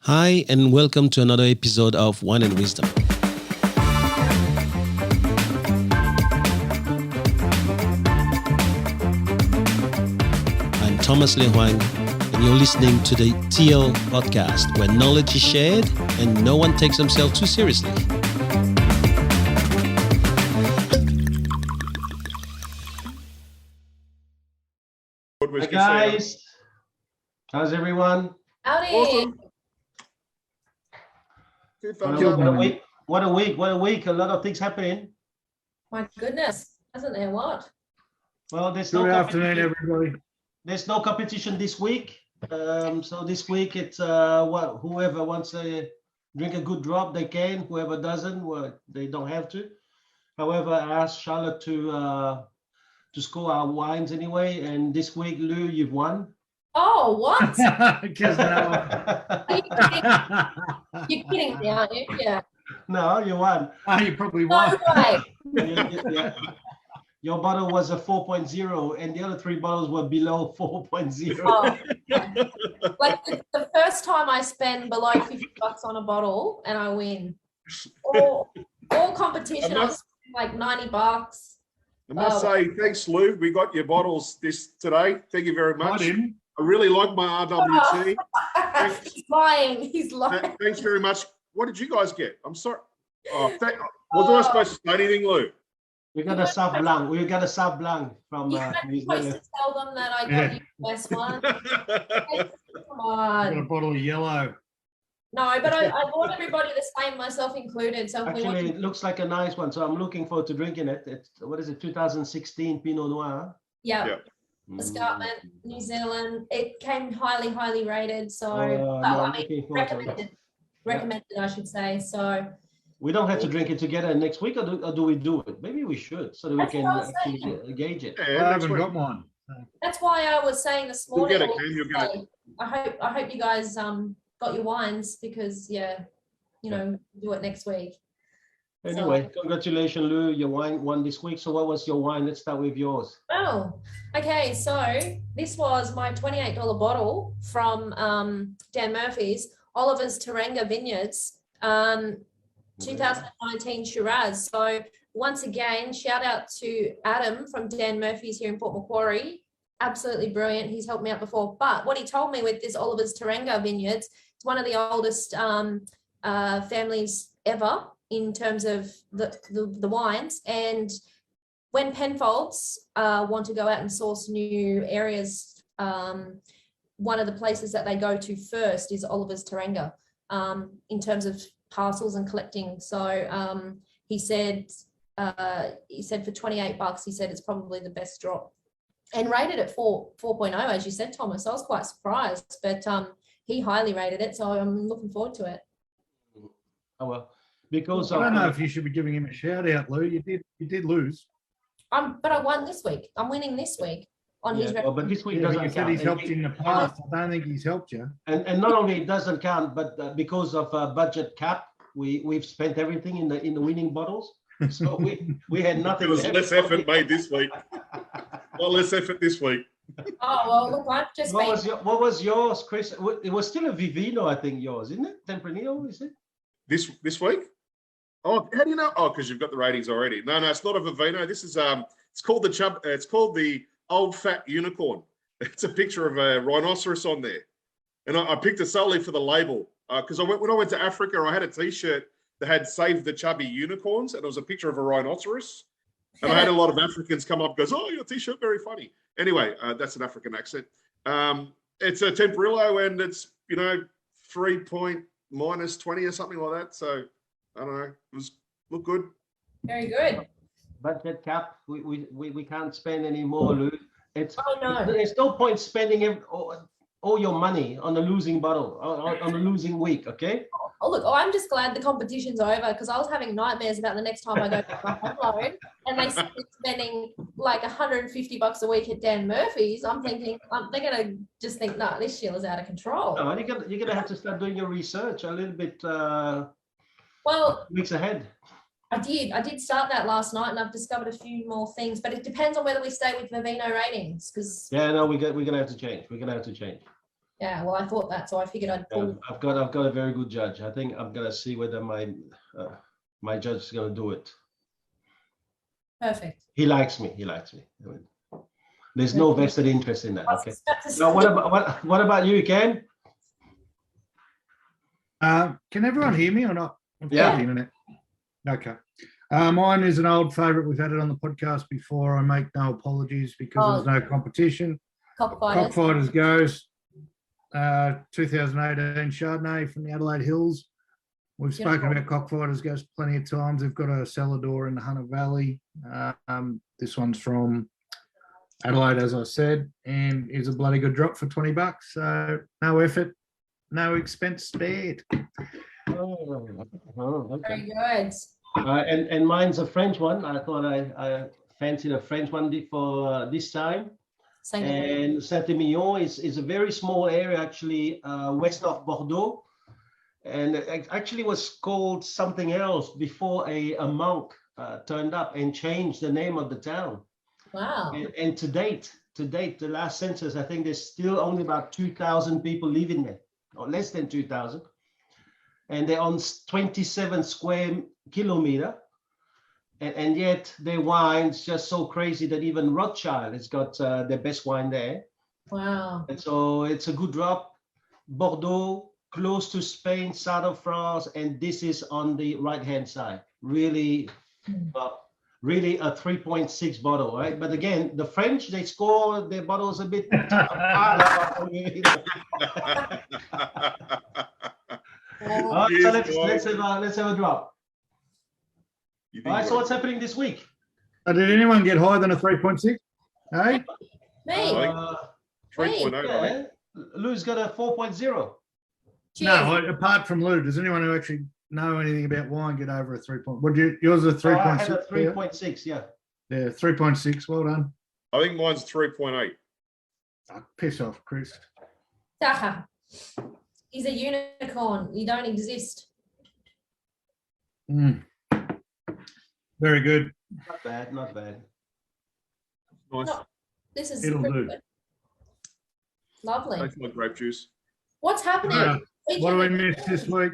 Hi, and welcome to another episode of Wine and Wisdom. I'm Thomas Le Hoang, and you're listening to the TL podcast, where knowledge is shared and no one takes themselves too seriously. Hi guys, how's everyone? Howdy. Awesome. What a week. A lot of things happening. My goodness, hasn't there? What? Well, there's Good afternoon, everybody. There's no competition this week. So this week it's whoever wants to drink a good drop, they can. Whoever doesn't, well, they don't have to. However, I asked Charlotte to score our wines anyway, and this week, Lou, you've won. Oh, what? Because now, You're kidding me, aren't you? Yeah. No, you won. you probably No won. way. Yeah. Your bottle was a 4.0 and the other three bottles were below 4.0. Oh, yeah. Like the first time I spend below $50 on a bottle and I win. All competition, I spend like $90. I must say, thanks, Lou. We got your bottles today. Thank you very much. I didn't. I really like my RWT. He's lying. He's lying. Thanks very much. What did you guys get? I'm sorry. Was I supposed to say anything, Lou? We got a Sauv Blanc. We got a Sauv Blanc from You're New supposed Zealand. to tell them that I got you the best one. Come I got a on. bottle of yellow. No, but I want everybody the same, myself included. So if we Actually, want it looks like a nice one, so I'm looking forward to drinking it. It's, what is it, 2016 Pinot Noir? yeah. Mm. Escarpment, New Zealand. It came highly rated. So, Oh, no, I'm looking forward to it. recommended, I should say. So, We don't have to drink it together next week, or do we do it? Maybe we should, so that we That's can what I was actually gauge it. I Yeah, that's haven't what, got one. that's why I was saying this You'll morning. get it, Ken, you'll get it. I hope you guys got your wines because do it next week. Anyway, congratulations, Lou. Your wine won this week. So what was your wine? Let's start with yours. Oh, okay. So this was my $28 bottle from Dan Murphy's Oliver's Taranga Vineyards, 2019 Shiraz. So once again, shout out to Adam from Dan Murphy's here in Port Macquarie. Absolutely brilliant. He's helped me out before. But what he told me with this Oliver's Taranga Vineyards, it's one of the oldest families ever in terms of the wines. And when Penfolds want to go out and source new areas, one of the places that they go to first is Oliver's Taranga in terms of parcels and collecting. So he said for $28, he said it's probably the best drop, and rated at 4.0, as you said, Thomas. I was quite surprised, but he highly rated it, so I'm looking forward to it. Oh well, because I don't know if you should be giving him a shout out, Lou. You did lose. But I won this week. I'm winning this week on his. well, but this week Yeah, but doesn't you said count. he's helped you in the past. I don't think he's helped you. And not only it doesn't count, but because of budget cap, we've spent everything in the winning bottles. So we had nothing. there was less effort made this week. Well, less effort this week. Oh well, look, I've just What was yours, Chris? It was still a Vivino, I think. Yours, isn't it? Tempranillo, is it? This week? Oh, how do you know? Oh, because you've got the ratings already. No, it's not a Vivino. This is it's called the Old Fat Unicorn. It's a picture of a rhinoceros on there, and I picked it solely for the label because when I went to Africa, I had a T-shirt that had "Save the Chubby Unicorns," and it was a picture of a rhinoceros. And I had a lot of Africans come up and goes, "Oh, your T-shirt, very funny." Anyway, that's an African accent. It's a Tempranillo, and it's 3 point minus 20 or something like that. So I don't know. It looked good. very good. Budget cap. We can't spend any more, Lou. Oh no. There's no point spending all your money on a losing bottle on a losing week. Okay. Oh look, I'm just glad the competition's over because I was having nightmares about the next time I go to my home loan and they started spending like $150 a week at Dan Murphy's. I'm thinking they're gonna just think, no, this shit is out of control. No, you're gonna have to start doing your research a little bit Well, weeks ahead. I did start that last night and I've discovered a few more things, but it depends on whether we stay with Vivino ratings because Yeah, no, we're gonna have to change. We're gonna have to change. Yeah, well, I thought that, so I figured I'd pull. I've got a very good judge. I think I'm gonna see whether my judge is gonna do it. Perfect. He likes me. I mean, there's no vested interest in that. I was Okay. about to Now, say- what about you, Ken? Can everyone hear me or not? I've got Yeah. the internet. Okay. Mine is an old favourite. We've had it on the podcast before. I make no apologies because there's no competition. Cockfighters. Cockfighters goes 2018 Chardonnay from the Adelaide Hills. We've spoken about Cockfighters goes plenty of times. They've got a cellar door in the Hunter Valley. This one's from Adelaide, as I said, and is a bloody good drop for $20. So no effort, no expense spared. Oh, Very okay. good. And mine's a French one. I thought I fancied a French one for this time. And Saint-Emilion is a very small area, actually, west of Bordeaux. And it actually was called something else before a monk turned up and changed the name of the town. Wow. And to date, the last census, I think there's still only about 2,000 people living there, or less than 2,000. And they're on 27 square kilometer. And yet their wine's just so crazy that even Rothschild has got their best wine there. Wow. And so it's a good drop. Bordeaux, close to Spain, south of France, and this is on the right-hand side. Really, really a 3.6 bottle, right? But again, the French, they score their bottles a bit. So let's have a drop. All right, so what's happening this week? Did anyone get higher than a 3.6? Hey? Me. 3.8, I think. Lou's got a 4.0. Cheers. No, apart from Lou, does anyone who actually know anything about wine get over a 3 point? What yours is a 3.6? I had a 3.6, yeah. Yeah, 3.6. Well done. I think mine's 3.8. Oh, piss off, Chris. Taha. He's a unicorn. You don't exist. Very good. Not bad, not bad. Nice. No. This is It'll pretty do. good. Lovely. Thanks for my grape juice. What's happening? What do we miss this week?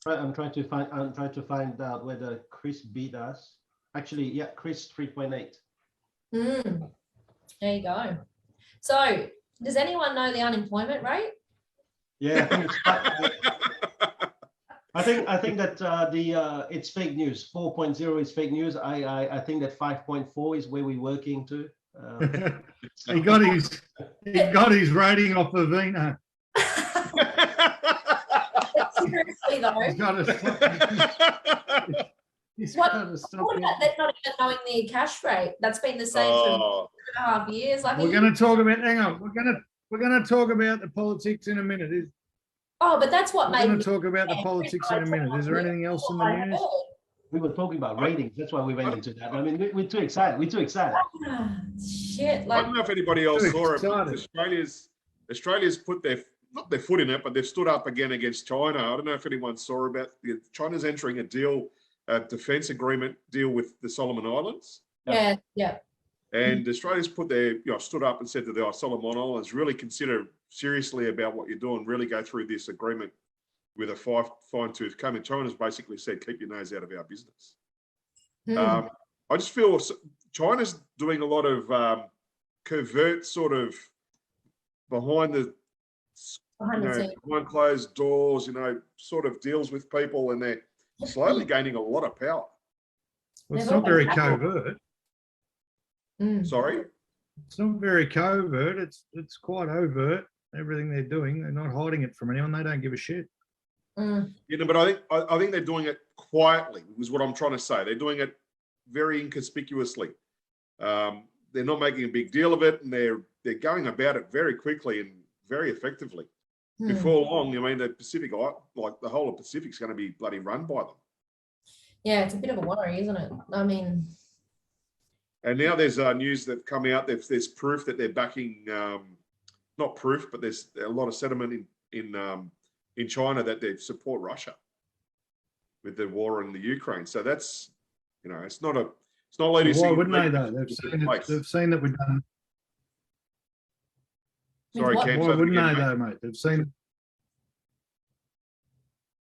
I'm trying to find out whether Chris beat us. Actually, yeah, Chris 3.8. There you go. So, does anyone know the unemployment rate? Yeah, I think that it's fake news. 4.0 is fake news. I think that 5.4 is where we're working to. He got his rating off of Vino. Seriously though, He's got to what about that not even knowing the cash rate? That's been the same for 2.5 years. Like, We're going to talk about. Hang on, we're going to talk about the politics in a minute. but that's what We're made going me. to talk about the politics in a minute. Is there anything else in the news? We were talking about ratings. That's why we went into that. I mean, we're too excited. Shit, I like don't know if anybody else Too saw it. But excited. Australia's put not their foot in it, but they've stood up again against China. I don't know if anyone saw about China's entering a defense agreement deal with the Solomon Islands. yeah. And Australia's put their, stood up and said to the Solomon Islands, really consider seriously about what you're doing, really go through this agreement with a fine tooth comb. And China's basically said, keep your nose out of our business. I just feel China's doing a lot of covert sort of behind the behind closed doors, sort of deals with people, and they're slowly gaining a lot of power. Well, it's not very covert. Sorry? It's not very covert. It's quite overt. Everything they're doing, they're not hiding it from anyone. They don't give a shit. But I think they're doing it quietly, is what I'm trying to say. They're doing it very inconspicuously. They're not making a big deal of it, and they're going about it very quickly and very effectively. Before long, the Pacific, like the whole of Pacific's going to be bloody run by them. Yeah, it's a bit of a worry, isn't it? I mean, and now there's news that come out. There's proof that they're backing, not proof, but there's a lot of sentiment in China that they support Russia with the war in the Ukraine. So that's, it's not leading. Why wouldn't they though? They've seen that we've done. Sorry, what? Cam. Why say that wouldn't again, they mate. though, mate? They've seen.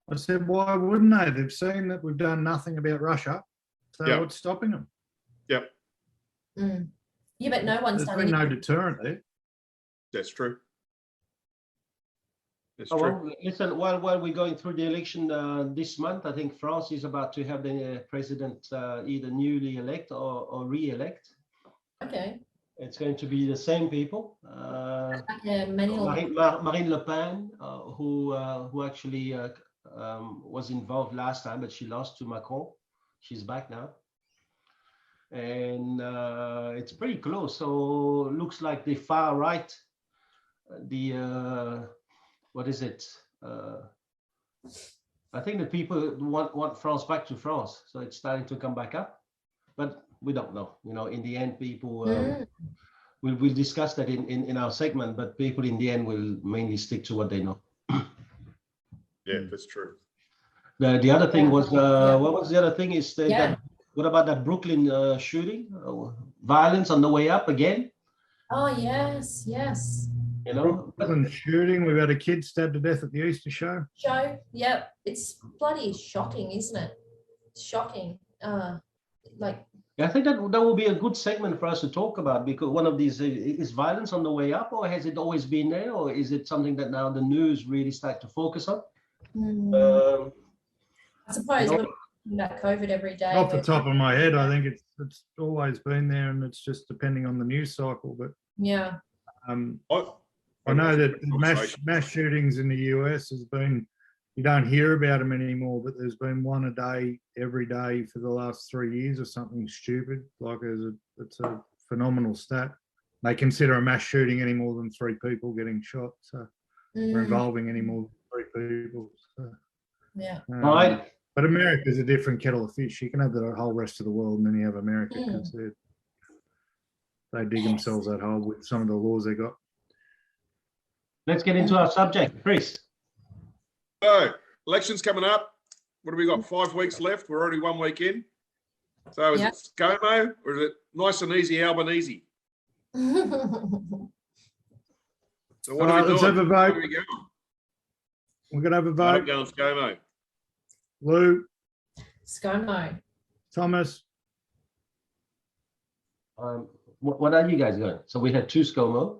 I said, why wouldn't they? They've seen that we've done nothing about Russia. So Yeah. what's stopping them? Yep, Mm. Yeah, but no one's There's done been no anything. deterrent there. that's true. That's Oh, true. well, listen, while we're going through the election this month, I think France is about to have the president either newly elect or re-elect. Okay. It's going to be the same people. Like a manual. Marine Le Pen, who actually was involved last time, but she lost to Macron. She's back now. And it's pretty close. So looks like the far right, what is it? I think the people want France back to France. So it's starting to come back up. But we don't know. You know, in the end, people we'll discuss that in our segment, but people in the end will mainly stick to what they know. Yeah, that's true. The other thing was Yeah. what was the other thing is Yeah. what about that Brooklyn shooting? Violence on the way up again? Oh, yes, yes. You know, Brooklyn shooting. We've had a kid stabbed to death at the Easter show. Show. Yep. It's bloody shocking, isn't it? Shocking. Like, I think that will be a good segment for us to talk about, because one of these is violence on the way up, or has it always been there, or is it something that now the news really start to focus on? I suppose we're talking about COVID every day. Off the top of my head, I think it's always been there, and it's just depending on the news cycle. But Yeah. I know that mass shootings in the US has been, you don't hear about them anymore, but there's been one a day every day for the last 3 years or something stupid. Like it's a phenomenal stat. They consider a mass shooting any more than 3 people getting shot, so or involving any more than 3 people. So, Yeah. Right. But America's a different kettle of fish. You can have the whole rest of the world, and then you have America because they dig themselves that hole with some of the laws they got. Let's get into our subject, Chris. So, elections coming up. What have we got? 5 weeks left. We're already 1 week in. So is Yeah. it ScoMo or is it nice and easy Albanese? So what are we Let's doing? have a Where vote. are we going? We're going to have a I'm vote. going ScoMo. Lou, ScoMo. Thomas, What are you guys going? So we had 2 ScoMo.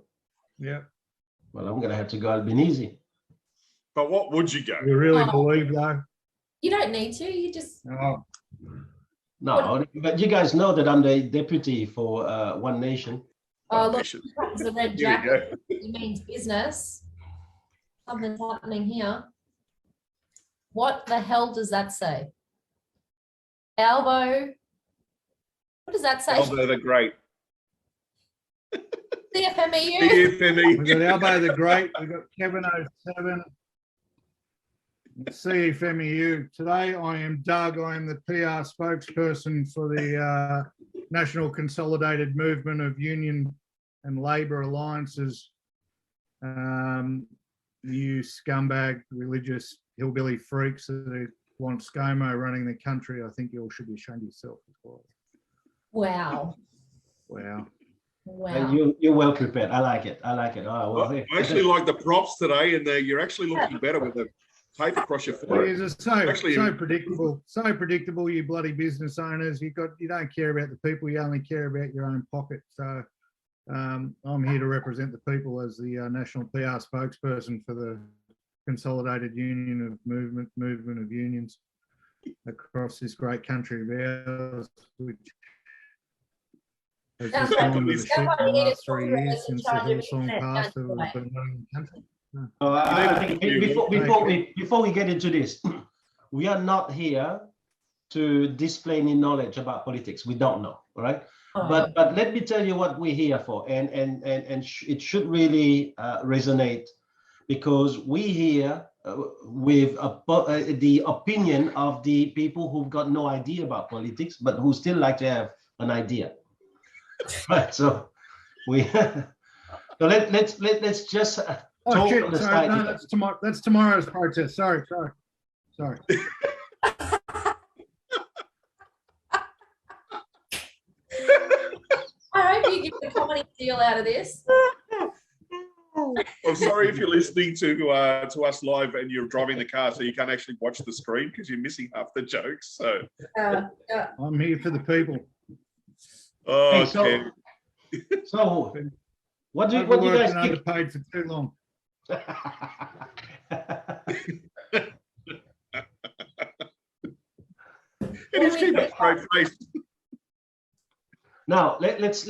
yeah. Well, I'm going to have to go Albanese. But what would you go? You really Oh. believe though? You don't need to. You just. Oh, No, but you guys know that I'm the deputy for One Nation. Oh, look, Nation. it's a red Here we jacket. go. It means business. Something's happening here. What the hell does that say? Albo. What does that say? Albo the Great. CFMEU. CFME. we've got Albo the Great, we've got Kevin 07, CFMEU. Today I am Doug, I am the PR spokesperson for the National Consolidated Movement of Union and Labour Alliances. You scumbag, religious, hillbilly freaks that want ScoMo running the country, I think you all should be ashamed of yourself as well. Wow. Wow. Wow. You're well prepared. I like it. I like it. Oh, well, I actually like the props today, and you're actually looking better with the tape across your forehead. It's so predictable, so predictable. You bloody business owners, you don't care about the people. You only care about your own pocket. So I'm here to represent the people as the national PR spokesperson for the Consolidated Union of Movement of Unions across this great country of ours, which has Sounds just like gone to the it's shit in the somebody last 3 in years since the charge of Hillsong internet, pastor don't you, has been running the country. I think before we get into this, we are not here to display any knowledge about politics. We don't know, all right? Oh, But let me tell you what we're here for, and it should really resonate, because we here with the opinion of the people who've got no idea about politics, but who still like to have an idea. Right, so we so let's just Oh talk shit! on the Sorry, side. no, that's tomorrow's protest. Sorry. I hope you get the comedy deal out of this. I'm sorry if you're listening to us live and you're driving the car, so you can't actually watch the screen because you're missing half the jokes. So I'm here for the people. oh, Hey, okay. so what do you Overworked guys and think? underpaid for too long. And he's keeping a straight face. Now let's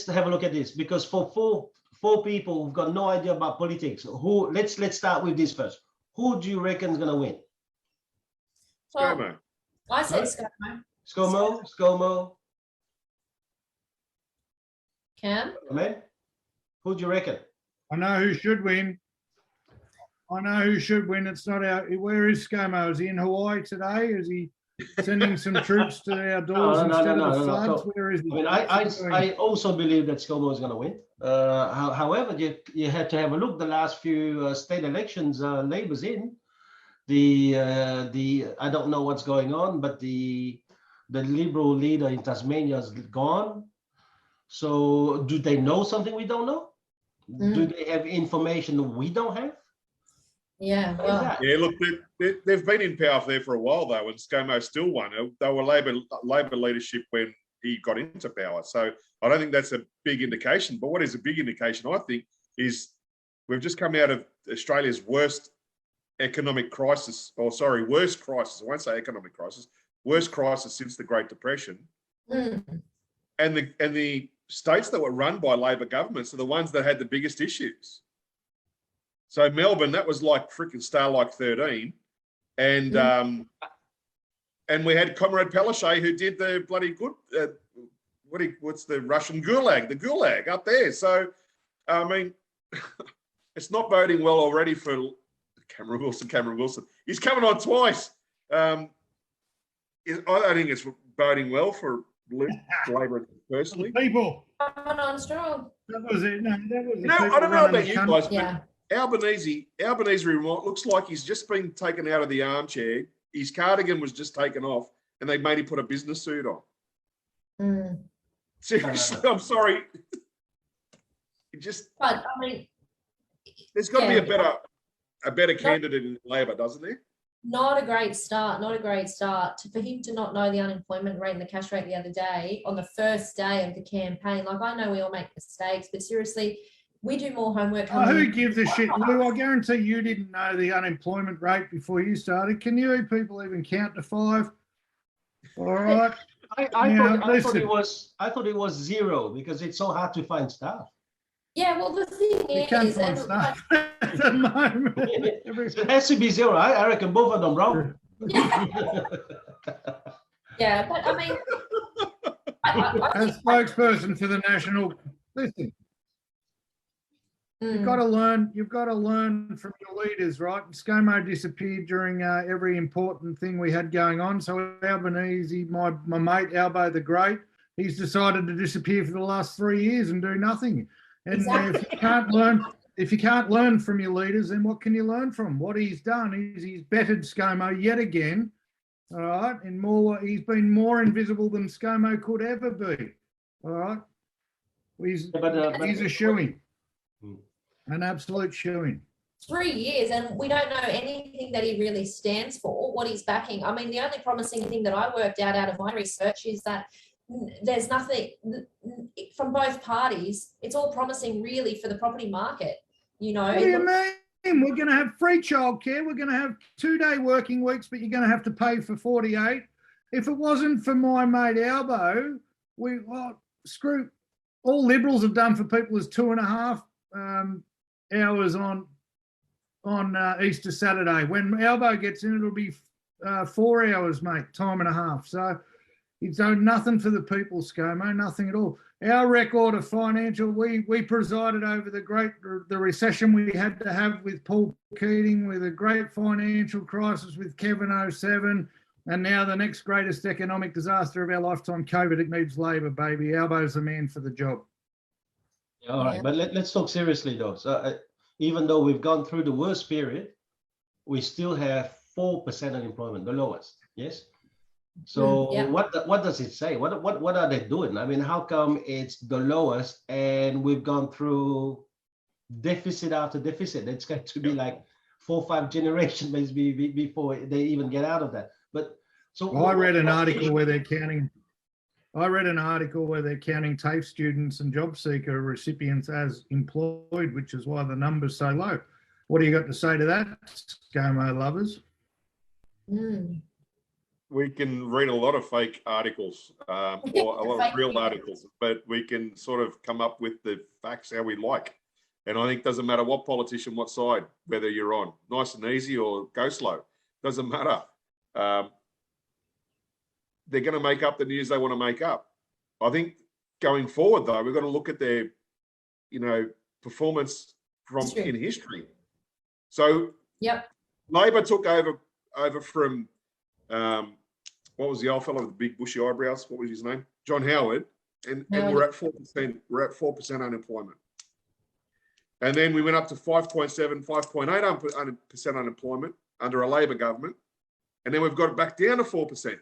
have a look at this, because for four people who've got no idea about politics, let's start with this first. Who do you reckon is going to win? Well, ScoMo. I said ScoMo. ScoMo, Cam. man. Who do you reckon? I know who should win. It's not out. Where is ScoMo? Is he in Hawaii today? Is he sending some troops to our doors instead of the floods? Where is he? I mean, I also believe that ScoMo is going to win. However, you had to have a look. The last few state elections, Labor's in. I don't know what's going on, but the Liberal leader in Tasmania is gone. So, do they know something we don't know? Do they have information that we don't have? Yeah, What is well, that? Yeah, look, they've been in power there for a while though, and ScoMo still won. They were Labor leadership when he got into power. So I don't think that's a big indication. But what is a big indication, I think, is we've just come out of Australia's worst economic crisis, worst crisis. I won't say economic crisis, worst crisis since the Great Depression. And the states that were run by Labor governments are the ones that had the biggest issues. So Melbourne, that was like freaking Starlight 13, and we had Comrade Palaszczuk who did the bloody good. What's the Russian gulag? The gulag up there. So, I mean, it's not boding well already for Cameron Wilson. He's coming on twice. I don't think it's boding well for Labor personally. People. coming on strong. That was it. No, that was No, I don't know about you guys, but Yeah. Albanese looks like he's just been taken out of the armchair. His cardigan was just taken off, and they made him put a business suit on. Seriously, I'm sorry. It just, But I mean, there's got to be yeah. a better candidate in Labor, doesn't there? not a great start. Not a great start for him to not know the unemployment rate and the cash rate the other day on the first day of the campaign. Like, I know we all make mistakes, but seriously, we do more homework. Oh, who gives a shit, Lou? I guarantee you didn't know the unemployment rate before you started. Can you people even count to 5? All right. I thought it was 0 because it's so hard to find staff. Yeah, well, the thing You can't is, find and stuff at the moment. It has to be 0. I reckon both of them wrong. yeah, but I mean, I As think, spokesperson for the national, listen, you've got to learn from your leaders, right? ScoMo disappeared during every important thing we had going on. So Albanese, my mate Albo the Great, he's decided to disappear for the last 3 years and do nothing. And Exactly. if you can't learn from your leaders, then what can you learn from? What he's done is he's bettered ScoMo yet again. All right, and he's been more invisible than ScoMo could ever be. All right, he's a shoo-in, an absolute shoo-in. 3 years, and we don't know anything that he really stands for, what he's backing. I mean, the only promising thing that I worked out of my research is that there's nothing from both parties. It's all promising really for the property market. You know, What do you mean? We're going to have free childcare. We're going to have 2-day working weeks, but you're going to have to pay for 48. If it wasn't for my mate Albo, screw. All Liberals have done for people is 2.5 hours on Easter Saturday. When Albo gets in, it'll be 4 hours, mate, time and a half. So he's done nothing for the people, ScoMo, nothing at all. Our record of financial, we presided over the recession we had to have with Paul Keating, with a great financial crisis with Kevin 07, and now the next greatest economic disaster of our lifetime, COVID. It needs Labor, baby. Albo's the man for the job. All right, but let's talk seriously though. So even though we've gone through the worst period, we still have 4% unemployment, the lowest. Yes. So what does it say? What are they doing? I mean, how come it's the lowest and we've gone through deficit after deficit. It's going to be like 4 or 5 generations maybe before they even get out of that. But so I read an article where they're counting. I read an article where they're counting TAFE students and job seeker recipients as employed, which is why the number's so low. What do you got to say to that, ScoMo lovers? We can read a lot of fake articles or a lot of real articles, but we can sort of come up with the facts how we like. And I think it doesn't matter what politician, what side, whether you're on, nice and easy or go slow, doesn't matter. They're going to make up the news they want to make up. I think going forward, though, we've got to look at their, performance from in history. So, Labor took over from what was the old fellow with the big bushy eyebrows? What was his name? John Howard, and we're at 4%. We're at 4% unemployment, and then we went up to 5.7, 5.8% unemployment under a Labor government, and then we've got it back down to 4%.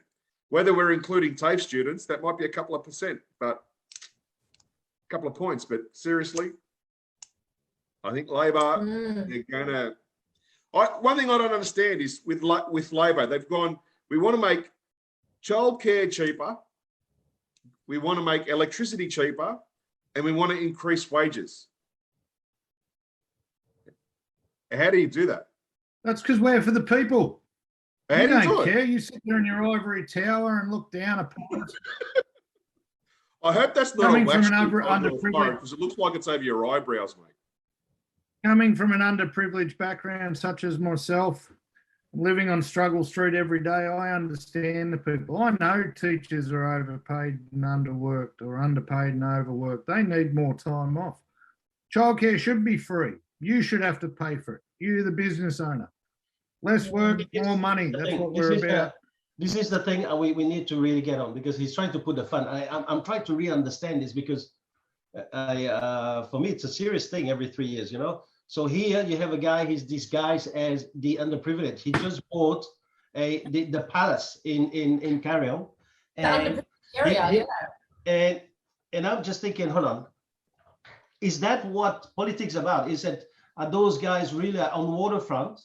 Whether we're including TAFE students, that might be a couple of percent, but a couple of points. But seriously, I think Labor, they're going to. One thing I don't understand is with Labor, they've gone, we want to make childcare cheaper, we want to make electricity cheaper, and we want to increase wages. How do you do that? That's because we're for the people. How You do you don't do it? care. You sit there in your ivory tower and look down upon us. I hope that's not Coming a from wax an underprivileged, because it looks like it's over your eyebrows, mate. Coming from an underprivileged background such as myself, living on Struggle Street every day, I understand the people. I know teachers are overpaid and underworked, or underpaid and overworked. They need more time off. Childcare should be free. You should have to pay for it. You, the business owner. Less work, more money. That's what we're about. This is the thing we need to really get on, because he's trying to put the fun. I'm trying to re-understand this, because for me, it's a serious thing every 3 years, So here you have a guy, he's disguised as the underprivileged. He just bought the palace in Carrion. And I'm just thinking, hold on. Is that what politics about? Are those guys really on waterfront?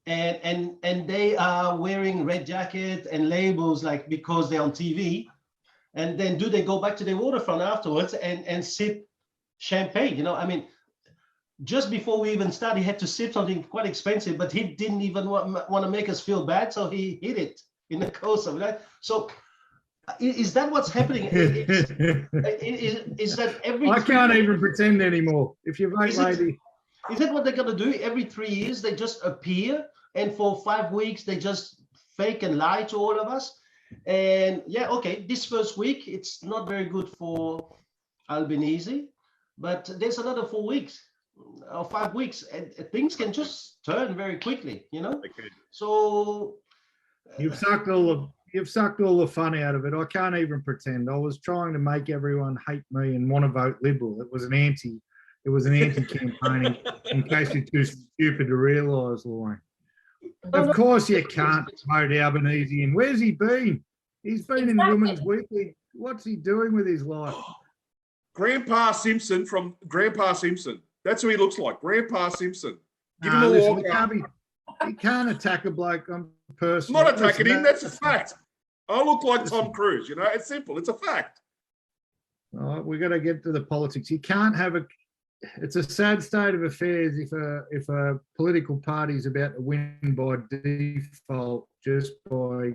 And they are wearing red jacket and labels like because they're on TV, and then do they go back to the waterfront afterwards and sip champagne? Just before we even start, he had to sip something quite expensive, but he didn't even want to make us feel bad, so he hid it in the coast of that. So is that what's happening? Is that every? I can't even pretend anymore. If you vote, lady. Is that what they're going to do? Every 3 years, they just appear, and for 5 weeks, they just fake and lie to all of us. And yeah, okay, this first week, it's not very good for Albanese, but there's another 4 weeks or 5 weeks, and things can just turn very quickly, So You've sucked all the fun out of it. I can't even pretend. I was trying to make everyone hate me and want to vote Liberal. It was an anti-campaigning, in case you're too stupid to realise, Lauren. Of course you can't vote Albanese in. Where's he been? He's been in Women's Weekly. What's he doing with his life? Grandpa Simpson from Grandpa Simpson. That's who he looks like, Grandpa Simpson. Give him a walk. He can't attack a bloke on person. I'm not attacking him, that's a fact. I look like Tom Cruise, it's simple, it's a fact. All right, we've got to get to the politics. You can't have it's a sad state of affairs if a political party is about to win by default just by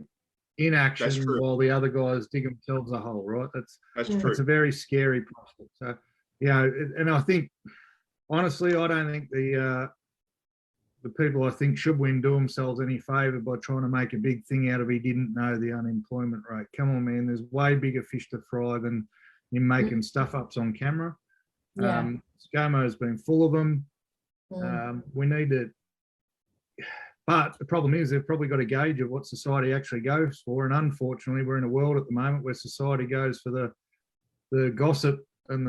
inaction while the other guys dig themselves a hole, right? That's true. It's a very scary prospect. So, and I think, honestly, I don't think the people I think should win do themselves any favour by trying to make a big thing out of he didn't know the unemployment rate. Come on, man, there's way bigger fish to fry than him making stuff-ups on camera. Yeah. ScoMo has been full of them. We need to, but the problem is they've probably got a gauge of what society actually goes for, and unfortunately we're in a world at the moment where society goes for the gossip and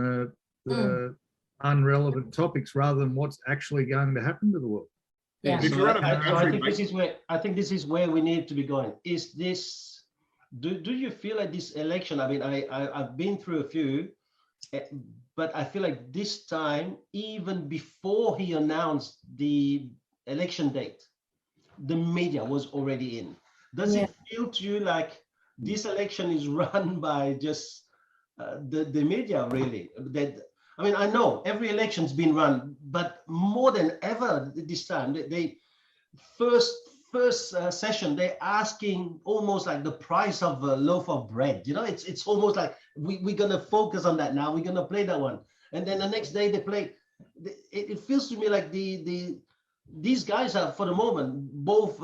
the unrelevant topics rather than what's actually going to happen to the world. Yeah. So I think this is where we need to be going. Is this? Do you feel like this election? I mean, I've been through a few. But I feel like this time, even before he announced the election date, the media was already in. Does Yeah. it feel to you like this election is run by just the media, really? That, I mean, I know every election's been run, but more than ever this time, they first session, they're asking almost like the price of a loaf of bread. You know, it's almost like we're gonna focus on that now. We're gonna play that one, and then the next day they play. It feels to me like these guys are, for the moment, both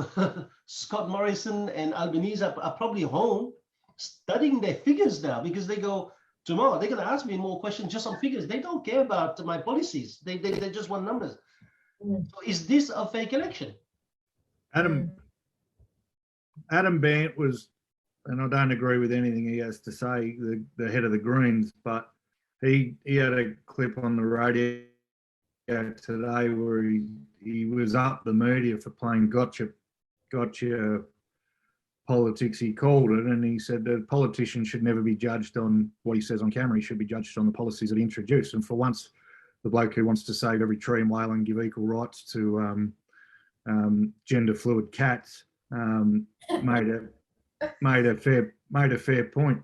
Scott Morrison and Albanese are probably home studying their figures now, because they go, tomorrow they're going to ask me more questions just on figures. They don't care about my policies. They just want numbers. Mm. So is this a fake election? Adam Bant was, and I don't agree with anything he has to say, the head of the Greens, but he had a clip on the radio today where he was up the media for playing gotcha politics, he called it, and he said that politicians should never be judged on what he says on camera. He should be judged on the policies that he introduced. And for once, the bloke who wants to save every tree in Wales and give equal rights to gender fluid cats made a fair point.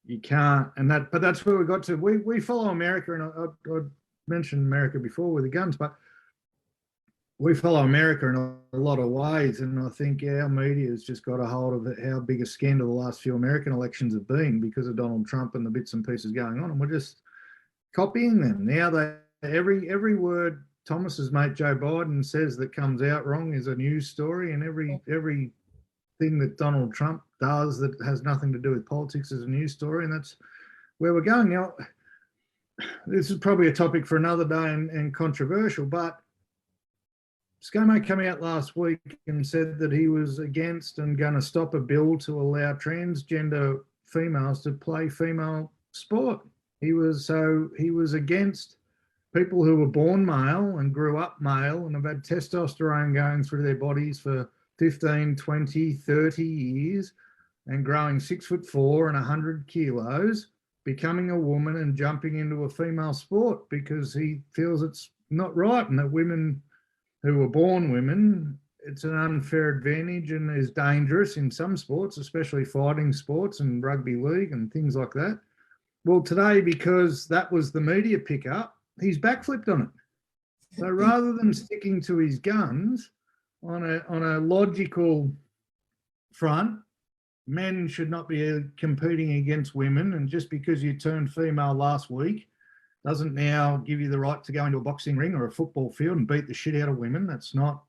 You can't, but that's where we got to. We follow America, and I mentioned America before with the guns, but we follow America in a lot of ways, and I think our media has just got a hold of how big a scandal the last few American elections have been because of Donald Trump and the bits and pieces going on, and we're just copying them. Now every word Thomas's mate Joe Biden says that comes out wrong is a news story, and every thing that Donald Trump does that has nothing to do with politics is a news story, and that's where we're going. Now, this is probably a topic for another day and controversial, but ScoMo came out last week and said that he was against and going to stop a bill to allow transgender females to play female sport. He was against people who were born male and grew up male and have had testosterone going through their bodies for 15, 20, 30 years and growing 6'4" and 100 kilos, becoming a woman and jumping into a female sport because he feels it's not right, and that women who were born women, it's an unfair advantage and is dangerous in some sports, especially fighting sports and rugby league and things like that. Well, today, because that was the media pickup, he's backflipped on it. So rather than sticking to his guns on a logical front, men should not be competing against women, and just because you turned female last week doesn't now give you the right to go into a boxing ring or a football field and beat the shit out of women. That's not,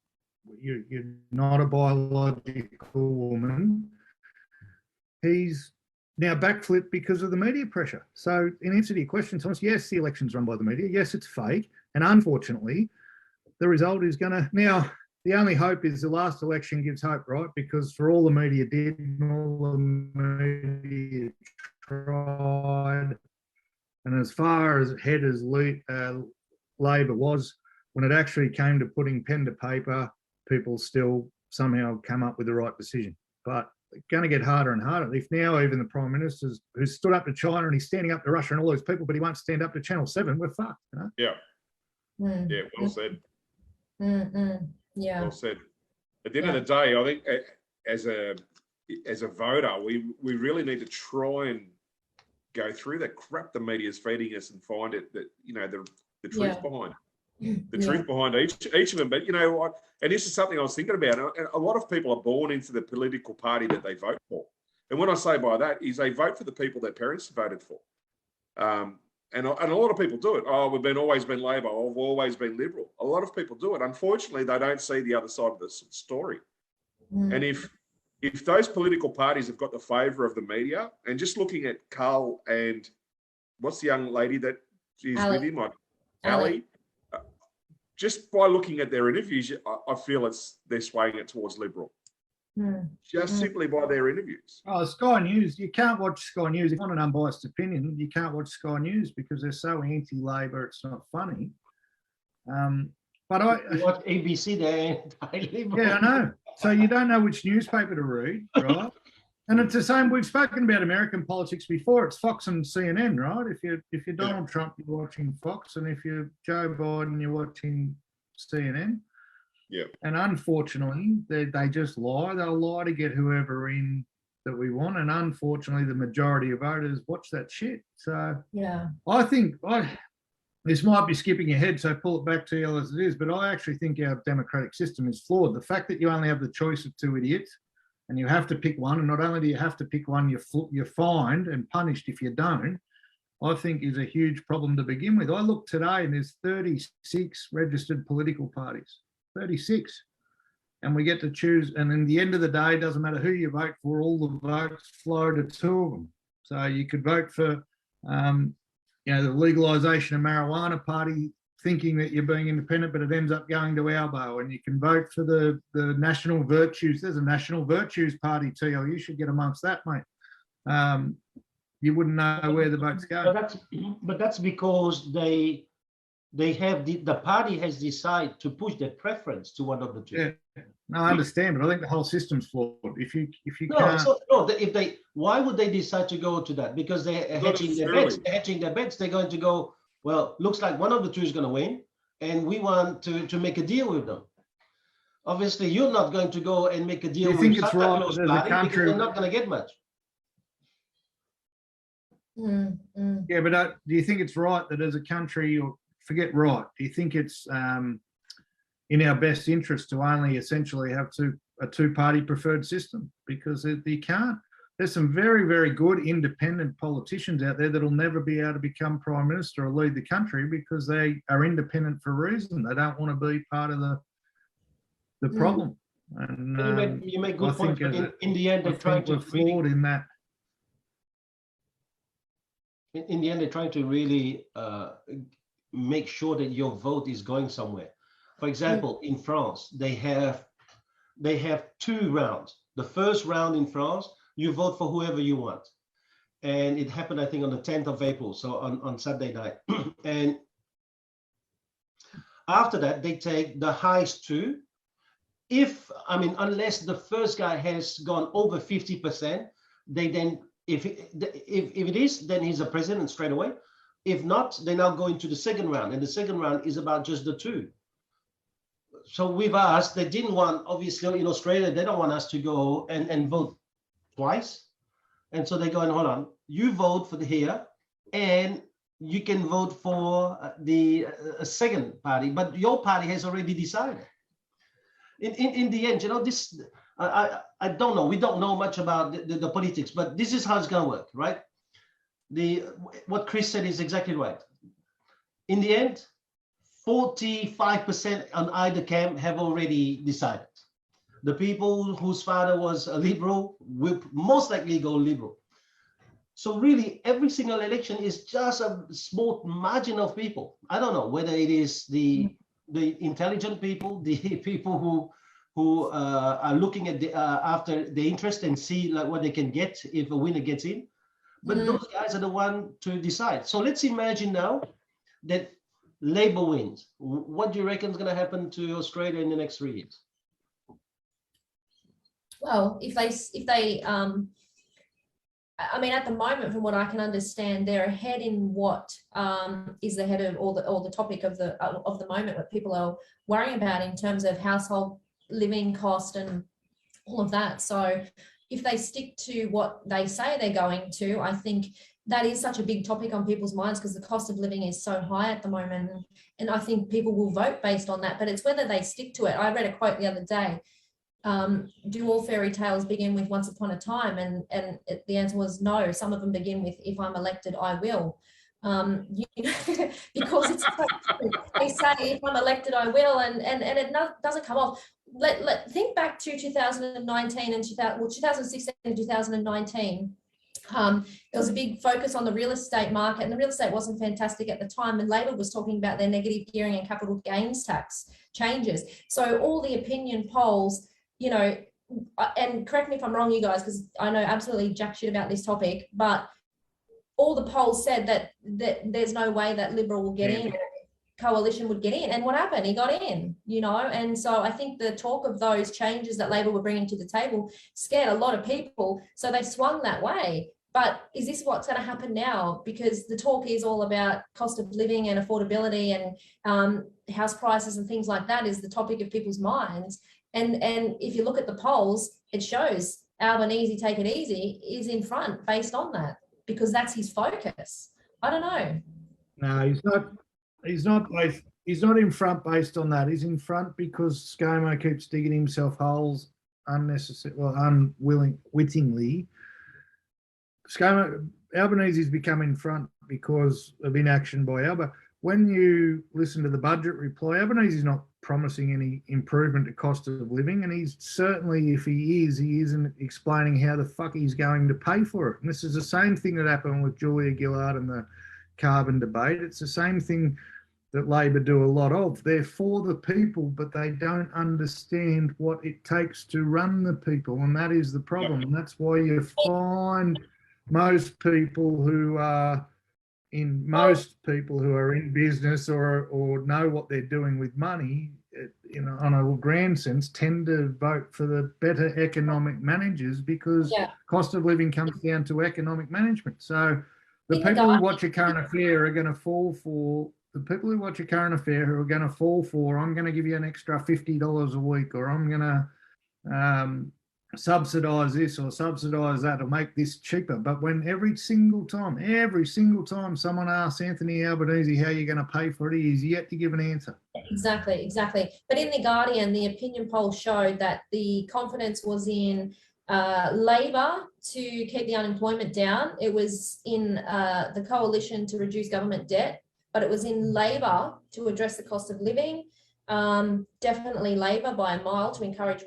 you're not a biological woman. He's now backflipped because of the media pressure. So in answer to your question, Thomas, yes, the election's run by the media. Yes, it's fake. And unfortunately, the result is going to, now the only hope is the last election gives hope, right? Because for all the media did and all the media tried, and as far as ahead as Labor was, when it actually came to putting pen to paper, people still somehow come up with the right decision. But it's going to get harder and harder. If now even the Prime Minister who's stood up to China and he's standing up to Russia and all those people, but he won't stand up to Channel 7, we're fucked. You know? Yeah. Mm. Yeah, well said. Yeah. Well said. At the end of the day, I think as a voter, we really need to try and go through the crap the media is feeding us and find it that, you know, the truth behind the truth behind each of them. But, you know, and this is something I was thinking about. A lot of people are born into the political party that they vote for. And what I say by that is they vote for the people their parents voted for. And a lot of people do it. Oh, we've always been Labor. Oh, we've always been Liberal. A lot of people do it. Unfortunately, they don't see the other side of the story. And if those political parties have got the favour of the media, and just looking at Carl and what's the young lady that is with him, Ali, just by looking at their interviews, I feel they're swaying it towards Liberal. Just simply by their interviews. Oh, Sky News, you can't watch Sky News. If you want an unbiased opinion, you can't watch Sky News because they're so anti-Labor, it's not funny. But You watch ABC, they're anti-Liberal. Yeah, I know. So you don't know which newspaper to read, right? And it's the same. We've spoken about American politics before. It's Fox and CNN, right? If you're Donald Trump, you're watching Fox, and if you're Joe Biden, you're watching CNN. Yeah. And unfortunately, they just lie. They'll lie to get whoever in that we want. And unfortunately, the majority of voters watch that shit. So Yeah. I think this might be skipping ahead, so pull it back to you as it is. But I actually think our democratic system is flawed. The fact that you only have the choice of two idiots, and you have to pick one, and not only do you have to pick one, you're fined and punished if you don't, I think is a huge problem to begin with. I look today and there's 36 registered political parties, 36. And we get to choose, and in the end of the day, it doesn't matter who you vote for, all the votes flow to two of them. So you could vote for, the legalisation of marijuana party, thinking that you're being independent, but it ends up going to Albo. And you can vote for the national virtues. There's a national virtues party, TL. You should get amongst that, mate. You wouldn't know where the votes go. But that's because they have the party has decided to push their preference to one of the two. Yeah, no, I understand, but I think the whole system's flawed. If you No, can't, why would they decide to go to that? Because they're hedging their bets. They're hedging their bets. They're going to go, well, looks like one of the two is going to win, and we want to make a deal with them. Obviously, you're not going to go and make a deal. Do you think with it's Santa right Claus that as a party because country- they're not going to get much. yeah, but do you think it's right that as a country, or forget right, do you think it's in our best interest to only essentially have a two-party preferred system? Because you can't. There's some very, very good independent politicians out there that'll never be able to become prime minister or lead the country because they are independent for a reason. They don't want to be part of the problem. And You make good points, but in the end, I they're trying think to we're flawed in that. In the end, they're trying to really make sure that your vote is going somewhere. For example, in France, they have 2 rounds. The first round in France, you vote for whoever you want. And it happened, I think, on the 10th of April, so on Saturday night. And after that, they take the highest 2. Unless the first guy has gone over 50%, they then, if it is, then he's a president straight away. If not, they now go into the second round, and the second round is about just the 2. So with us, they didn't want, obviously in Australia, they don't want us to go and vote twice. And so they're going, hold on, you vote for the here, and you can vote for the second party, but your party has already decided. In the end, this, I don't know. We don't know much about the politics, but this is how it's going to work, right? What Chris said is exactly right. In the end, 45% on either camp have already decided. The people whose father was a liberal will most likely go liberal. So really, every single election is just a small margin of people. I don't know whether it is the intelligent people, the people who are looking at after the interest and see like what they can get if a winner gets in. But those guys are the one to decide. So let's imagine now that Labour wins. What do you reckon is going to happen to Australia in the next 3 years? Well, if they at the moment, from what I can understand, they're ahead in what is ahead of all the topic of the moment, what people are worrying about in terms of household living cost and all of that. So if they stick to what they say they're going to, I think that is such a big topic on people's minds because the cost of living is so high at the moment. And I think people will vote based on that, but it's whether they stick to it. I read a quote the other day. Do all fairy tales begin with once upon a time? And the answer was no. Some of them begin with, if I'm elected, I will. Because it's they say, if I'm elected, I will, and it doesn't come off. Think back to 2019 and 2016 and 2019. There was a big focus on the real estate market, and the real estate wasn't fantastic at the time, and Labor was talking about their negative gearing and capital gains tax changes. So all the opinion polls, and correct me if I'm wrong, you guys, because I know absolutely jack shit about this topic, but all the polls said that there's no way that Liberal will get in. coalition would get in. And what happened? He got in, you know. And so I think the talk of those changes that Labor were bringing to the table scared a lot of people. So they swung that way. But is this what's going to happen now? Because the talk is all about cost of living and affordability and house prices and things like that is the topic of people's minds. And if you look at the polls, it shows Albanese, take it easy, is in front based on that, because that's his focus. I don't know. No, he's not. He's not in front based on that. He's in front because ScoMo keeps digging himself holes unwittingly. Albanese has become in front because of inaction by Alba. When you listen to the budget reply, Albanese is not promising any improvement to cost of living, and he's certainly, if he isn't explaining how the fuck he's going to pay for it. And this is the same thing that happened with Julia Gillard and the carbon debate. It's the same thing that Labor do a lot of. They're for the people, but they don't understand what it takes to run the people, and that is the problem. And that's why you find most people who are in business or know what they're doing with money, on a grand sense, tend to vote for the better economic managers because cost of living comes down to economic management. So the people who watch a current affair are going to fall for I'm going to give you an extra $50 a week, or I'm going to subsidise this or subsidise that or make this cheaper. But when every single time someone asks Anthony Albanese how you're going to pay for it, he's yet to give an answer. Exactly. But in The Guardian, the opinion poll showed that the confidence was in Labor to keep the unemployment down. It was in the coalition to reduce government debt, but it was in Labor to address the cost of living. Definitely Labor by a mile to encourage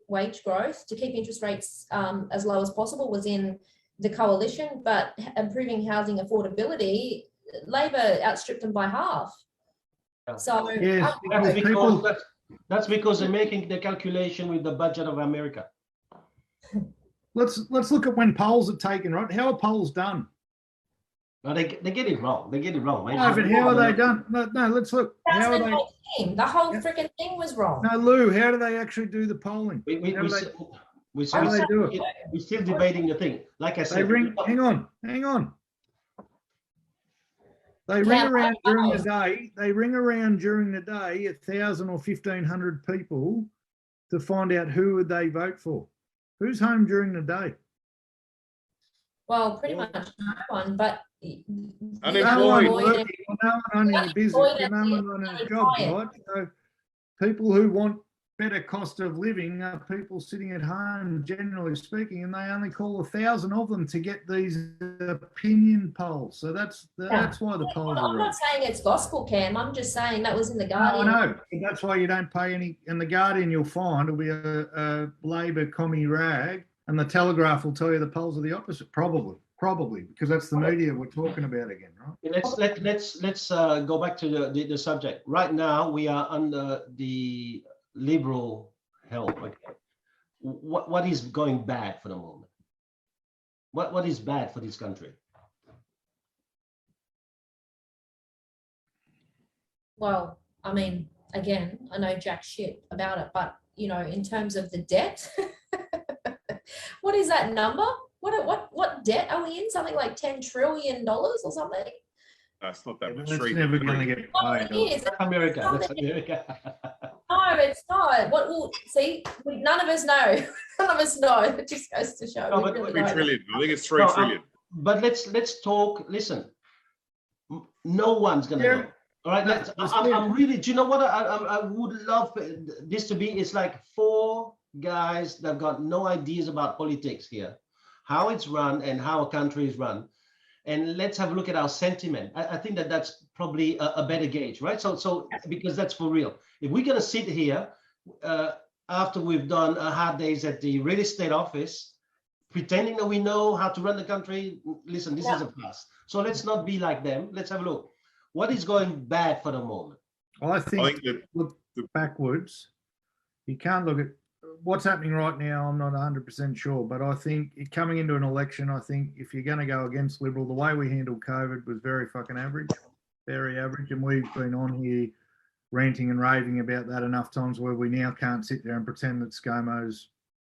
wage growth, to keep interest rates as low as possible was in the coalition, but improving housing affordability, Labor outstripped them by half. So yes, that's because they're making the calculation with the budget of America. Let's look at when polls are taken, right? How are polls done? No, they get it wrong. They get it wrong. No, but how are they done? No, let's look. How are they? The whole freaking thing was wrong. No, Lou, how do they actually do the polling? We're still debating the thing. Like I said, hang on. They ring around during the day. They ring around during the day 1,000 or 1,500 people to find out who would they vote for. Who's home during the day? Well, pretty much no one, but no one working, no one running a business, no one running a job, right? So people who want better cost of living are people sitting at home, generally speaking, and they only call 1,000 of them to get these opinion polls. So that's why the polls are. I'm not saying it's gospel, Cam. I'm just saying that was in the Guardian. No, I know. That's why you don't pay any. In the Guardian, you'll find will be a Labor commie rag, and the Telegraph will tell you the polls are the opposite. Probably because that's the media we're talking about again, right? Let's go back to the subject. Right now, we are under the Liberal help. Okay. What is going bad for the moment? What is bad for this country? Well, I mean, again, I know jack shit about it, but in terms of the debt, what is that number? What debt are we in? Something like $10 trillion or something? It's not that much. It's never going to get paid. That's America. No, it's not. What will see? None of us know. None of us know. It just goes to show. No, we really 3 don't. trillion. I think it's 3 trillion. But let's talk. Listen, no one's gonna know. All right. I'm really. Do you know what I would love this to be? It's like 4 guys that got no ideas about politics here, how it's run and how a country is run. And let's have a look at our sentiment. I think that's probably a better gauge, right? So because that's for real. If we're going to sit here after we've done hard days at the real estate office, pretending that we know how to run the country, listen, this is a pass. So let's not be like them. Let's have a look. What is going bad for the moment? I think look backwards. You can't look at what's happening right now. I'm not 100% sure, but I think coming into an election, I think if you're going to go against Liberal, the way we handled COVID was very fucking average. very average. And we've been on here ranting and raving about that enough times where we now can't sit there and pretend that ScoMo's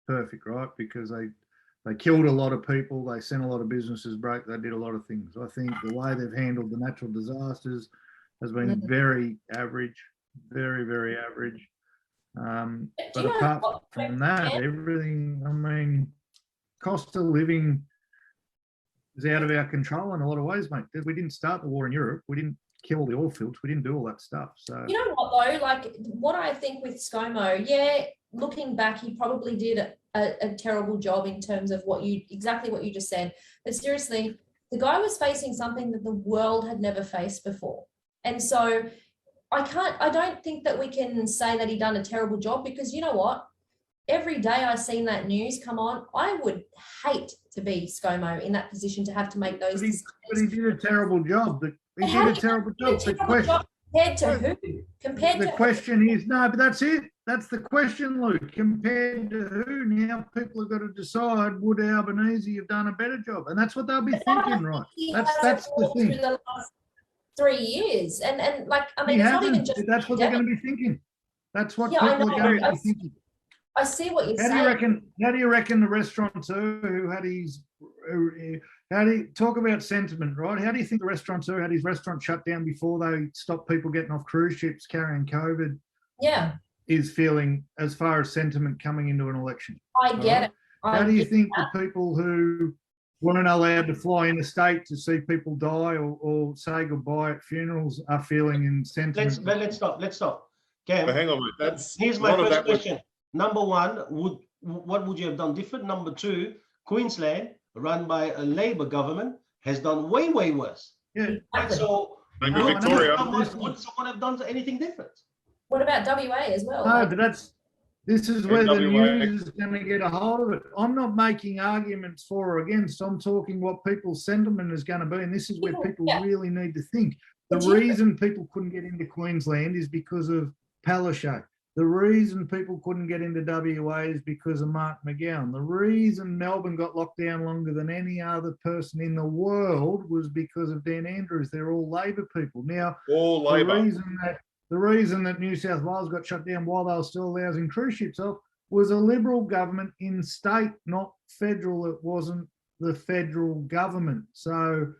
perfect, right? Because they killed a lot of people, they sent a lot of businesses broke, they did a lot of things. I think the way they've handled the natural disasters has been very average, very, very average. But apart from that, everything, I mean, cost of living is out of our control in a lot of ways, mate. We didn't start the war in Europe. We didn't kill the oil fields. We didn't do all that stuff. So you know what though, like what I think with ScoMo, yeah, looking back, he probably did a terrible job in terms of exactly what you just said. But seriously, the guy was facing something that the world had never faced before. And so I don't think that we can say that he done a terrible job, because you know what? Every day I seen that news come on, I would hate to be ScoMo in that position to have to make those decisions. But he did a terrible job. He did a terrible job. Compared to who? The question is, no, but that's it. That's the question, Luke. Compared to who? Now people have got to decide, would Albanese have done a better job? And that's what they'll be thinking, right? That's the thing. The last 3 years. And like, I mean, it's not even just... That's what they're going to be thinking. That's what people are going to be thinking. I see what you're saying. How do you reckon the restaurateur who had his... How do you talk about sentiment, right? How do you think the restaurateur had his restaurant shut down before they stopped people getting off cruise ships carrying COVID? Yeah. Is feeling as far as sentiment coming into an election? I get it. How do you think the people who weren't allowed to fly interstate to see people die or say goodbye at funerals are feeling in sentiment? Let's stop. Cam, But hang on, mate. here's my first question. Number one, what would you have done different? Number two, Queensland, run by a Labor government, has done way worse. Yeah. Right, so Victoria. would someone have done anything different? What about WA as well? No, but this is where the news is going to get a hold of it. I'm not making arguments for or against. I'm talking what people's sentiment is going to be, and this is where people really need to think. The reason people couldn't get into Queensland is because of Palaszczuk. The reason people couldn't get into WA is because of Mark McGowan. The reason Melbourne got locked down longer than any other person in the world was because of Dan Andrews. They're all Labor people. Now, all Labor. The reason that New South Wales got shut down while they were still allowing cruise ships off was a Liberal government in state, not federal. It wasn't the federal government. So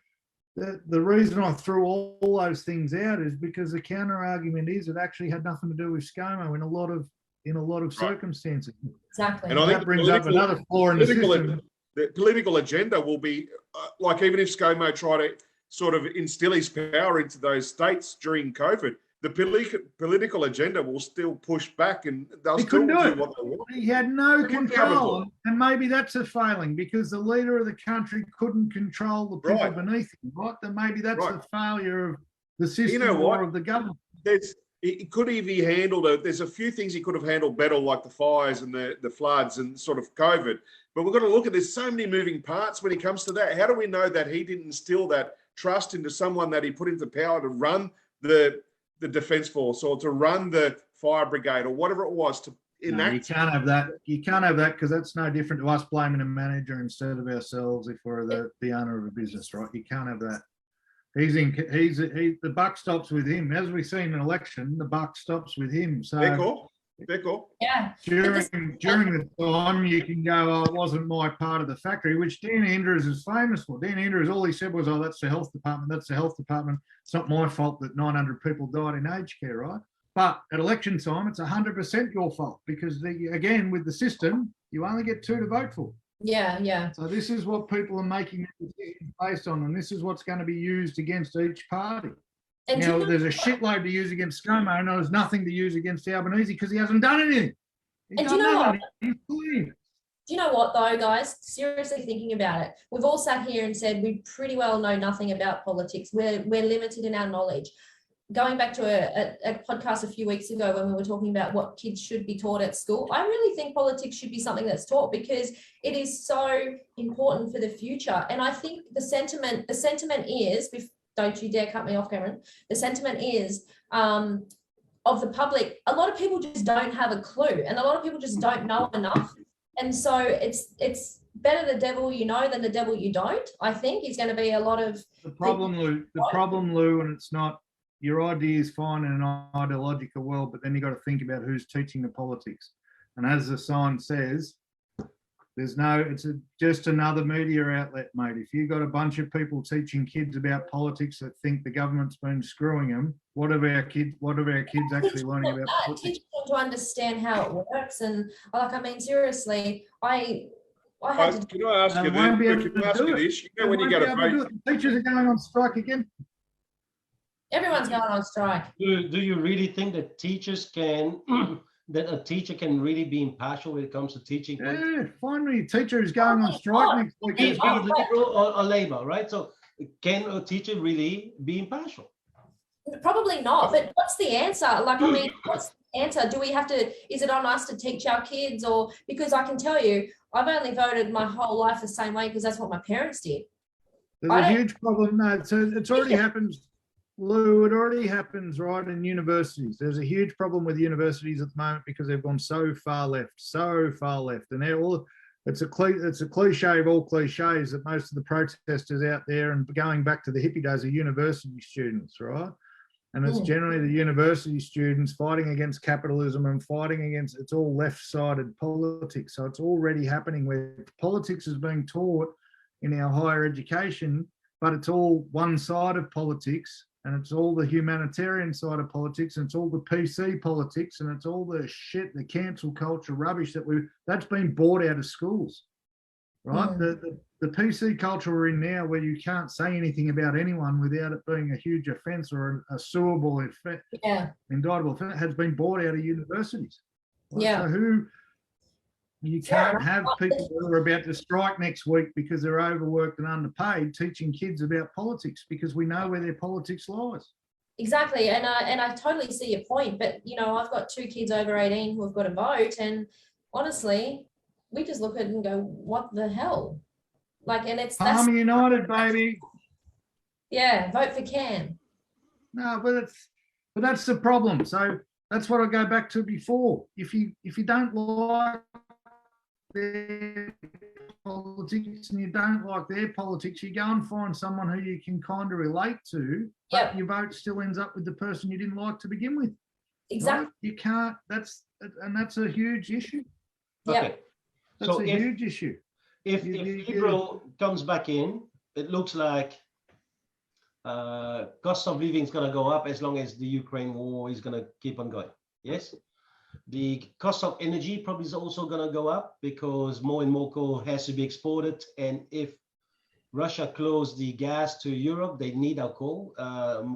the reason I threw all those things out is because the counter argument is it actually had nothing to do with ScoMo in a lot of circumstances. Exactly. And I think that brings up another flaw in the system. The political agenda will be like, even if ScoMo tried to sort of instill his power into those states during COVID, the political agenda will still push back, and they'll still do what they want. He had no control, and maybe that's a failing because the leader of the country couldn't control the people beneath him, right? Then maybe that's a failure of the system or of the government. He could have handled it. There's a few things he could have handled better, like the fires and the floods and sort of COVID. But we've got to look at, there's so many moving parts when it comes to that. How do we know that he didn't instill that trust into someone that he put into power to run the Defence Force or to run the fire brigade or whatever it was to enact? You can't have that. You can't have that because that's no different to us blaming a manager instead of ourselves if we're the owner of a business, right? You can't have that. The buck stops with him. As we see in an election, the buck stops with him. So They're cool. Yeah. During the time, you can go, oh, it wasn't my part of the factory, which Dan Andrews is famous for. Dan Andrews, all he said was, oh, that's the health department. That's the health department. It's not my fault that 900 people died in aged care, right? But at election time, it's 100% your fault because, again, with the system, you only get 2 to vote for. Yeah. So this is what people are making decisions based on, and this is what's going to be used against each party. And now, there's a shitload to use against ScoMo, and there's nothing to use against Albanese because he hasn't done anything. And do you know what? Do you know what, though, guys? Seriously thinking about it, we've all sat here and said we pretty well know nothing about politics. We're limited in our knowledge. Going back to a podcast a few weeks ago when we were talking about what kids should be taught at school, I really think politics should be something that's taught because it is so important for the future. And I think the sentiment is, don't you dare cut me off, Cameron. The sentiment is of the public, a lot of people just don't have a clue and a lot of people just don't know enough. And so it's better the devil you know than the devil you don't. I think is going to be a lot of The problem, Lou, and it's not, your idea is fine in an ideological world, but then you got to think about who's teaching the politics. And as the sign says, it's just another media outlet, mate. If you got a bunch of people teaching kids about politics that think the government's been screwing them, what are our kids actually learning about politics? Teaching them to understand how it works, and like, I mean, seriously, I had to. Can I ask you this? You know, when you go to vote, Teachers are going on strike again. Everyone's going on strike. Do you really think that teachers can that a teacher can really be impartial when it comes to teaching? Yeah, finally, a teacher is going on strike next week. Be it Liberal or Labor, right? So can a teacher really be impartial? Probably not, but what's the answer? Like, I mean, what's the answer? Do we have to, is it on us to teach our kids? Or, because I can tell you, I've only voted my whole life the same way because that's what my parents did. There's a huge problem. No, so it's already happened, Lou. It already happens, right, in universities. There's a huge problem with universities at the moment because they've gone so far left, and they're all. It's a cliche of all cliches that most of the protesters out there and going back to the hippie days are university students, right? And it's generally the university students fighting against capitalism and fighting against, it's all left-sided politics. So it's already happening where politics is being taught in our higher education, but it's all one side of politics, and it's all the humanitarian side of politics, and it's all the PC politics, and it's all the shit, the cancel culture rubbish that's been bought out of schools, right? The PC culture we're in now, where you can't say anything about anyone without it being a huge offence or a suable, indictable offence, has been bought out of universities. Right? Yeah. So you can't have people who are about to strike next week because they're overworked and underpaid teaching kids about politics, because we know where their politics lies. Exactly, and I totally see your point, but you know, I've got 2 kids over 18 who have got a vote, and honestly, we just look at it and go, what the hell? Like, and that's United, baby. Yeah, vote for Cam. No, but that's the problem. So that's what I go back to before. If you don't like their politics and you don't like their politics, you go and find someone who you can kind of relate to, but your vote still ends up with the person you didn't like to begin with. Exactly. Right? You can't. That's a huge issue. Okay. That's a huge issue. If Liberal comes back in, it looks like cost of living is going to go up as long as the Ukraine war is going to keep on going. Yes. The cost of energy probably is also going to go up because more and more coal has to be exported. And if Russia closed the gas to Europe, they need our coal,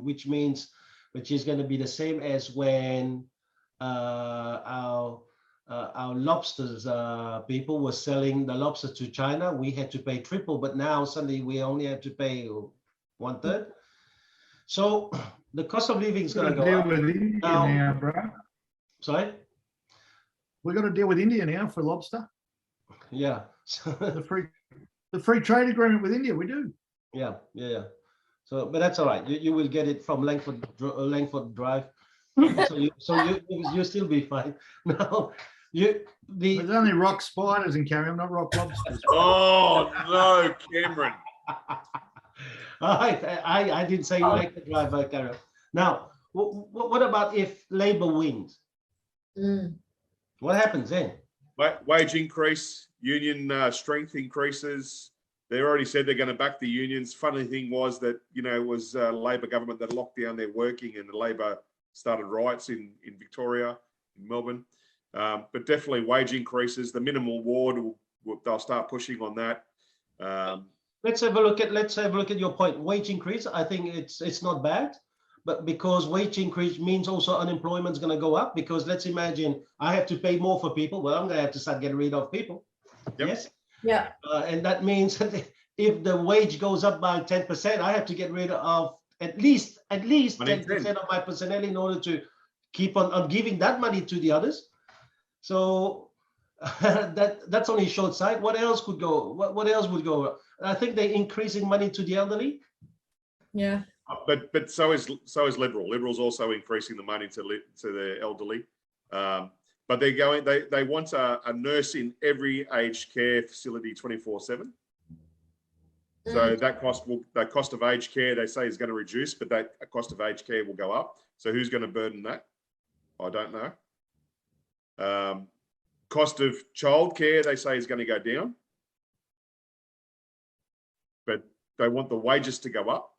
which is going to be the same as when our lobsters people were selling the lobster to China. We had to pay triple, but now suddenly we only have to pay 1/3. So the cost of living is going to go up. With India now, bro. Sorry? We've got to deal with India now for lobster. Yeah. the free trade agreement with India, we do. Yeah. So, but that's all right. You will get it from Langford Drive. so you still be fine. Now, there's only rock spiders in Carrion, not rock lobsters. Oh no, Cameron. I didn't say you like the drive, Carrion. Now, what about if Labour wins? What happens then? Wage increase, union strength increases. They already said they're going to back the unions. Funny thing was that, it was Labor government that locked down their working, and the Labor started riots in Victoria, in Melbourne. But definitely wage increases. The minimum award, they'll start pushing on that. Let's have a look at your point. Wage increase, I think it's not bad. But because wage increase means also unemployment is going to go up, because let's imagine I have to pay more for people. Well, I'm going to have to start getting rid of people. Yep. Yes. Yeah. And that means that if the wage goes up by 10%, I have to get rid of at least 10% of my personnel in order to keep on giving that money to the others. So that's only short sight. What else could go? What else would go? I think they're increasing money to the elderly. Yeah. But so is Liberal. Liberal's also increasing the money to the elderly. but they're going. They want a nurse in every aged care facility 24/7. So that cost of aged care, they say, is going to reduce, but that cost of aged care will go up. So who's going to burden that? I don't know. Cost of childcare, they say, is going to go down, but they want the wages to go up.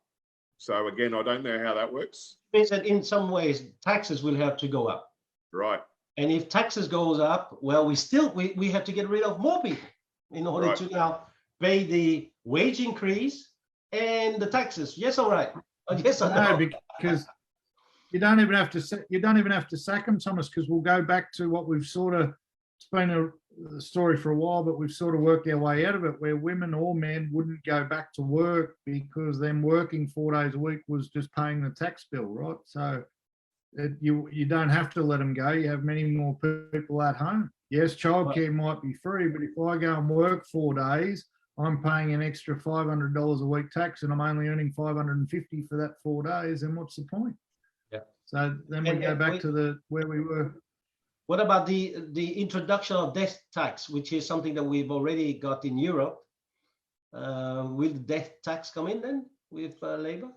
So again, I don't know how that works. Means that in some ways taxes will have to go up. Right. And if taxes goes up, well, we have to get rid of more people in order to now pay the wage increase and the taxes. Yes, all right. Yes, or no? Because you don't even have to sack them, Thomas, because we'll go back to what we've sort of, it's been a story for a while, but we've sort of worked our way out of it, where women or men wouldn't go back to work because them working 4 days a week was just paying the tax bill, right? So you don't have to let them go. You have many more people at home. Yes, childcare might be free, but if I go and work 4 days, I'm paying an extra $500 a week tax, and I'm only earning $550 for that 4 days. Then what's the point? Yeah. So then we go back to where we were. What about the introduction of death tax, which is something that we've already got in Europe? Will the death tax come in then with Labour?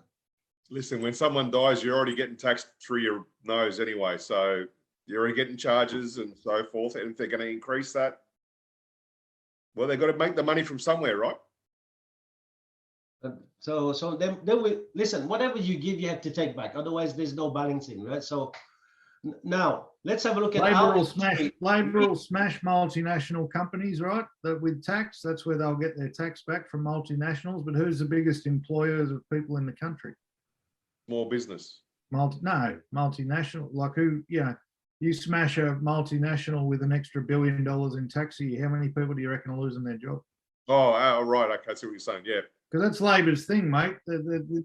Listen, when someone dies, you're already getting taxed through your nose anyway. So you're already getting charges and so forth. And if they're going to increase that, well, they've got to make the money from somewhere, right? So then we listen. Whatever you give, you have to take back. Otherwise, there's no balancing, right? So now let's have a look at Labour will smash multinational companies, right? That with tax, that's where they'll get their tax back from multinationals. But who's the biggest employers of people in the country? More business. Multinational. Like who? Yeah, you smash a multinational with an extra $1 billion in tax a year, how many people do you reckon are losing their job? Oh, right. Okay, I see what you're saying. Yeah. Because that's Labor's thing, mate. The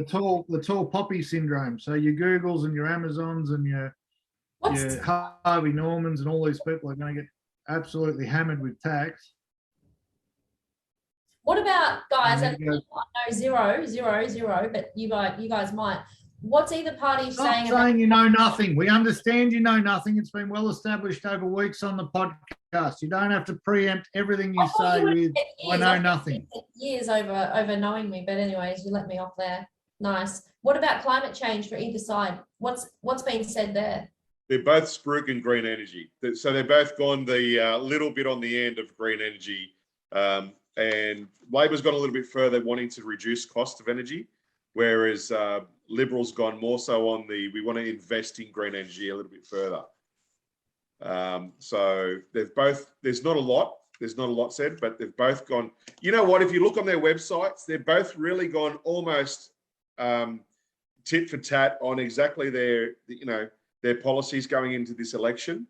tall poppy syndrome. So your Googles and your Amazons and your Harvey Normans and all these people are going to get absolutely hammered with tax. What about, guys, and I know 0, but you guys might. What's either party saying? Not saying you know nothing. We understand you know nothing. It's been well established over weeks on the podcast. You don't have to preempt everything you say with, I know nothing. Years over knowing me, but anyways, you let me off there. Nice. What about climate change for either side? What's being said there? They're both spruiking green energy. So they're both gone the little bit on the end of green energy. And Labor's gone a little bit further, wanting to reduce cost of energy, whereas Liberals gone more so on we want to invest in green energy a little bit further. So they've both, there's not a lot said, but they've both gone, you know what, if you look on their websites, they've both really gone almost tit for tat on exactly their policies going into this election.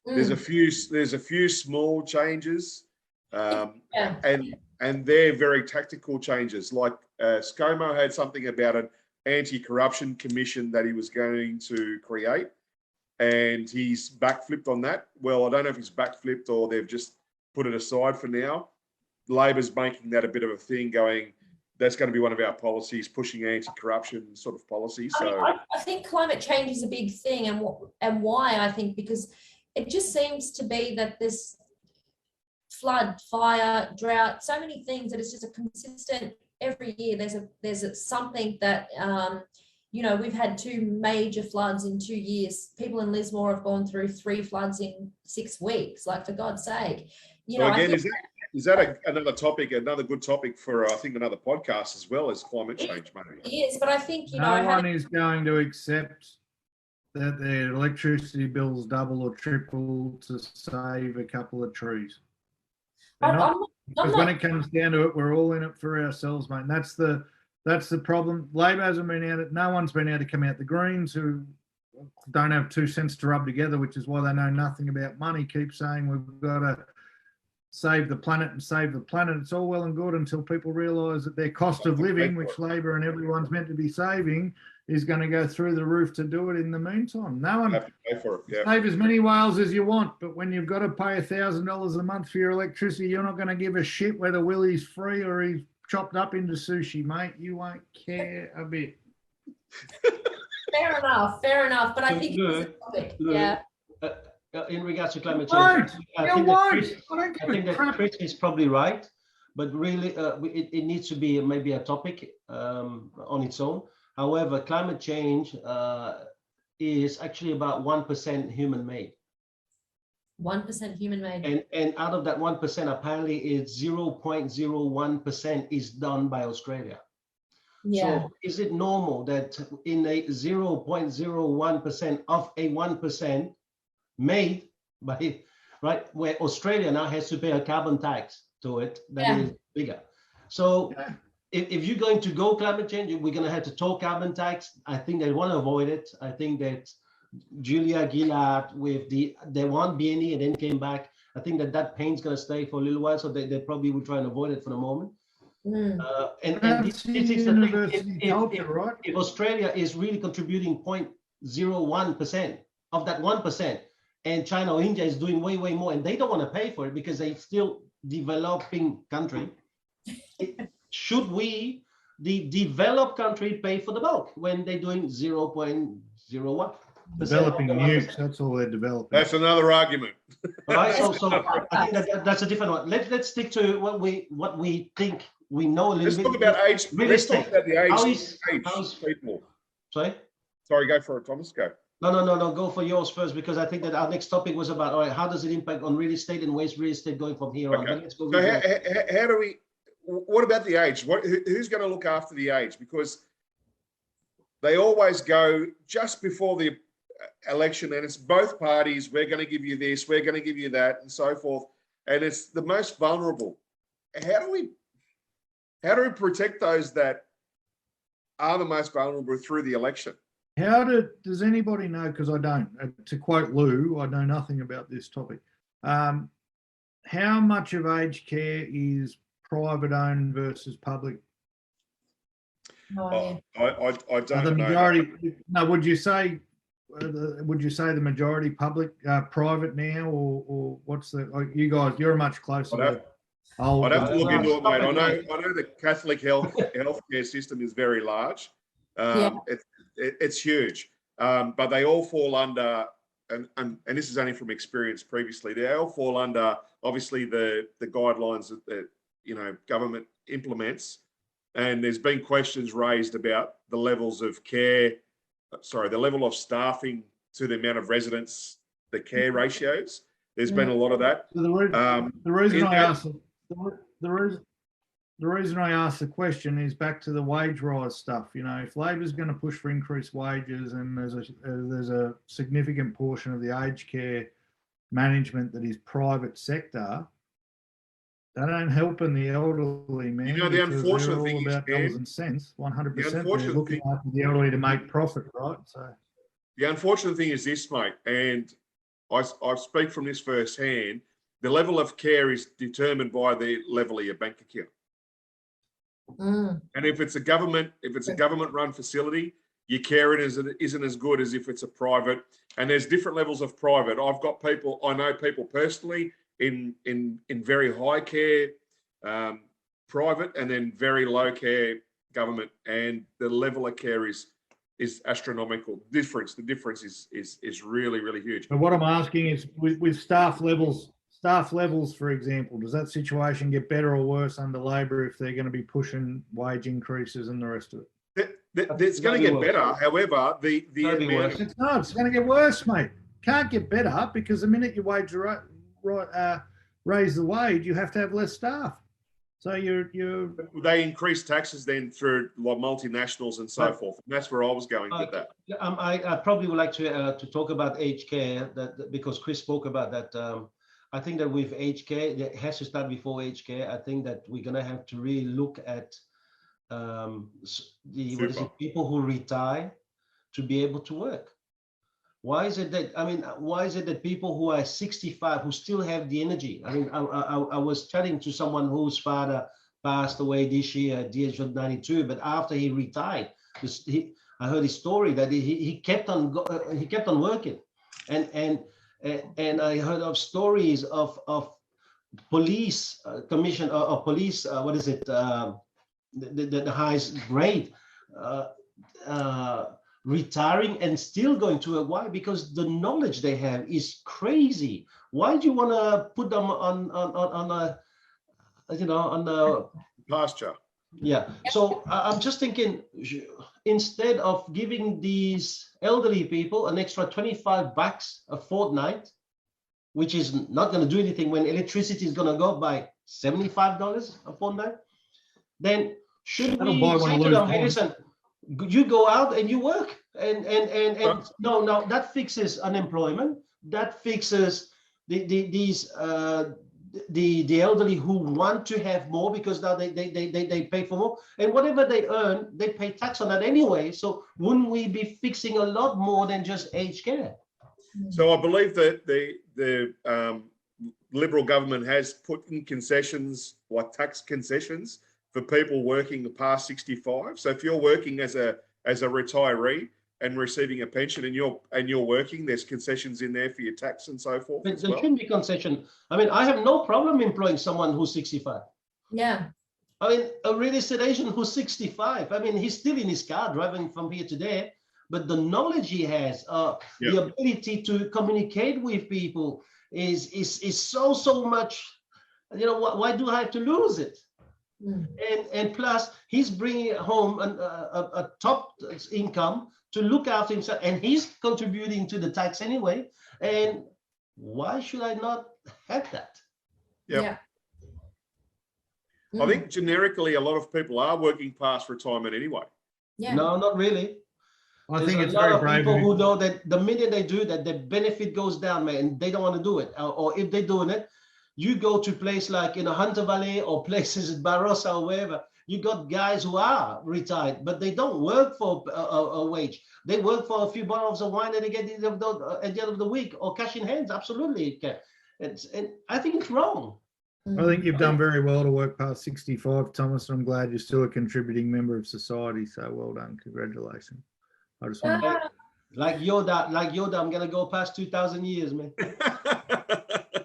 There's a few small changes, and they're very tactical changes. Like ScoMo had something about an anti-corruption commission that he was going to create, and he's backflipped on that. Well, I don't know if he's backflipped or they've just put it aside for now. Labor's making that a bit of a thing, going, that's going to be one of our policies, pushing anti-corruption sort of policy. So I think climate change is a big thing, and why I think, because it just seems to be that this flood, fire, drought, so many things that it's just a consistent. Every year there's something that we've had 2 major floods in 2 years. People in Lismore have gone through 3 floods in 6 weeks. Like, for God's sake, is that another topic, another good topic for I think another podcast as well as climate change, maybe? It is, but I think no one is going to accept that their electricity bills double or triple to save a couple of trees. Because when it comes down to it, we're all in it for ourselves, mate. And that's the problem. Labor hasn't been out. No one's been able to come out. The Greens, who don't have 2 cents to rub together, which is why they know nothing about money, keep saying we've got to save the planet and save the planet. It's all well and good until people realise that their cost of living, which Labor and everyone's meant to be saving, is going to go through the roof to do it in the meantime. No one have to pay for it. Yeah. Save as many whales as you want, but when you've got to pay $1,000 a month for your electricity, you're not going to give a shit whether Willie's free or he's chopped up into sushi, mate. You won't care a bit. Fair enough. But I think it's a topic. Yeah. in regards to climate Won't. change, You won't. I think that Chris is probably right, but really it needs to be maybe a topic on its own. However, climate change is actually about 1% human-made. 1% human-made. And out of that 1%, apparently it's 0.01% is done by Australia. Yeah. So is it normal that in a 0.01% of a 1% made by, right, where Australia now has to pay a carbon tax to it that is bigger. So if you're going to go climate change, we're going to have to talk carbon tax. I think they want to avoid it. I think that Julia Gillard with they won't be any and then came back. I think that pain's going to stay for a little while, so they probably will try and avoid it for the moment. And this is the thing. If Australia is really contributing 0.01% of that 1%, and China or India is doing way more, and they don't want to pay for it because they're still developing country, should we, the developed country, pay for the bulk when they're doing 0.01%? Developing nukes, that's all they're developing. That's another argument. All right, so I think that's a different one. Let's stick to what we think we know a little Let's bit. talk about age. Let's talk about the age. How's people. Sorry? Sorry, go for it, Thomas. Go. No. Go for yours first, because I think that our next topic was about, all right, how does it impact on real estate and where's real estate going from here on? Let's go. So how do we? What about the age? Who's going to look after the age? Because they always go just before the election, and it's both parties. We're going to give you this. We're going to give you that, and so forth. And it's the most vulnerable. How do we protect those that are the most vulnerable through the election? Does anybody know, because I don't, to quote Lou, I know nothing about this topic. How much of aged care is private owned versus public? No idea. I don't the know. majority, no, would you say the majority public, private now, or what's the, you guys, you're much closer. I'd have to look into it, mate. I know the Catholic healthcare system is very large. It's huge, but they all fall under, and this is only from experience previously, they all fall under obviously the guidelines that government implements. And there's been questions raised about the levels of care, the level of staffing to the amount of residents, the care ratios. There's been a lot of that. So the reason I asked the question is back to the wage rise stuff. If Labor's going to push for increased wages, and there's a significant portion of the aged care management that is private sector, that ain't helping the elderly, man. The unfortunate thing is, about dollars and cents, 100%. They're looking after the elderly to make profit, right? So the unfortunate thing is this, mate, and I speak from this firsthand. The level of care is determined by the level of your bank account. And if it's a government-run facility, your care isn't as good as if it's a private. And there's different levels of private. I know people personally in very high care private, and then very low care government, and the level of care is astronomical. The difference is really, really huge. But what I'm asking is, with staff levels, for example, does that situation get better or worse under Labor if they're going to be pushing wage increases and the rest of it? It's going to get better. However, the amount it's not. It's going to get worse, mate. Can't get better, because the minute your wage raise the wage, you have to have less staff. So they increase taxes then through multinationals and so forth. And that's where I was going with that. I probably would like to talk about aged care, because Chris spoke about that. I think that with aged care, it has to start before aged care. I think that we're going to have to really look at people who retire to be able to work. Why is it that people who are 65 who still have the energy? I mean, I was chatting to someone whose father passed away this year at the age of 92, but after he retired, I heard his story that he kept on working, and I heard of stories of police commission or police what is it, the highest grade retiring and still going to work. Why? Because the knowledge they have is crazy. Why do you want to put them on a, you know, on the Pasture. yeah? So I'm just thinking, instead of giving these elderly people an extra $25 a fortnight, which is not going to do anything when electricity is going to go up by $75 a fortnight, then should That'll we buy one say of to Lou's them, hey, bonds. listen, you go out and you work, and no, that fixes unemployment, that fixes these the elderly who want to have more because now they pay for more, and whatever they earn, they pay tax on that anyway. So wouldn't we be fixing a lot more than just aged care? So I believe that the Liberal government has put in concessions, like tax concessions, for people working past 65. So if you're working as a retiree and receiving a pension and you're working, there's concessions in there for your tax and so forth. But as there well. shouldn't be concession. I mean, I have no problem employing someone who's 65. Yeah. I mean, a real estate agent who's 65. I mean, he's still in his car driving from here to there, but the knowledge he has, the ability to communicate with people is so much. You know, why do I have to lose it? And plus, he's bringing home a top income to look after himself, and he's contributing to the tax anyway. And why should I not have that? Yeah. I think generically, a lot of people are working past retirement anyway. Yeah. No, not really. I There's think a it's lot very of brave. people of you. who know that the minute they do that, the benefit goes down, man, and they don't want to do it. Or if they're doing it, you go to place like in a Hunter Valley or places in Barossa or wherever, you got guys who are retired, but they don't work for a wage. They work for a few bottles of wine that they get at the end of the week, or cash in hands. Absolutely. And I think it's wrong. I think you've done very well to work past 65, Thomas. I'm glad you're still a contributing member of society. So well done. Congratulations. I just want to... Like Yoda, I'm going to go past 2,000 years, man.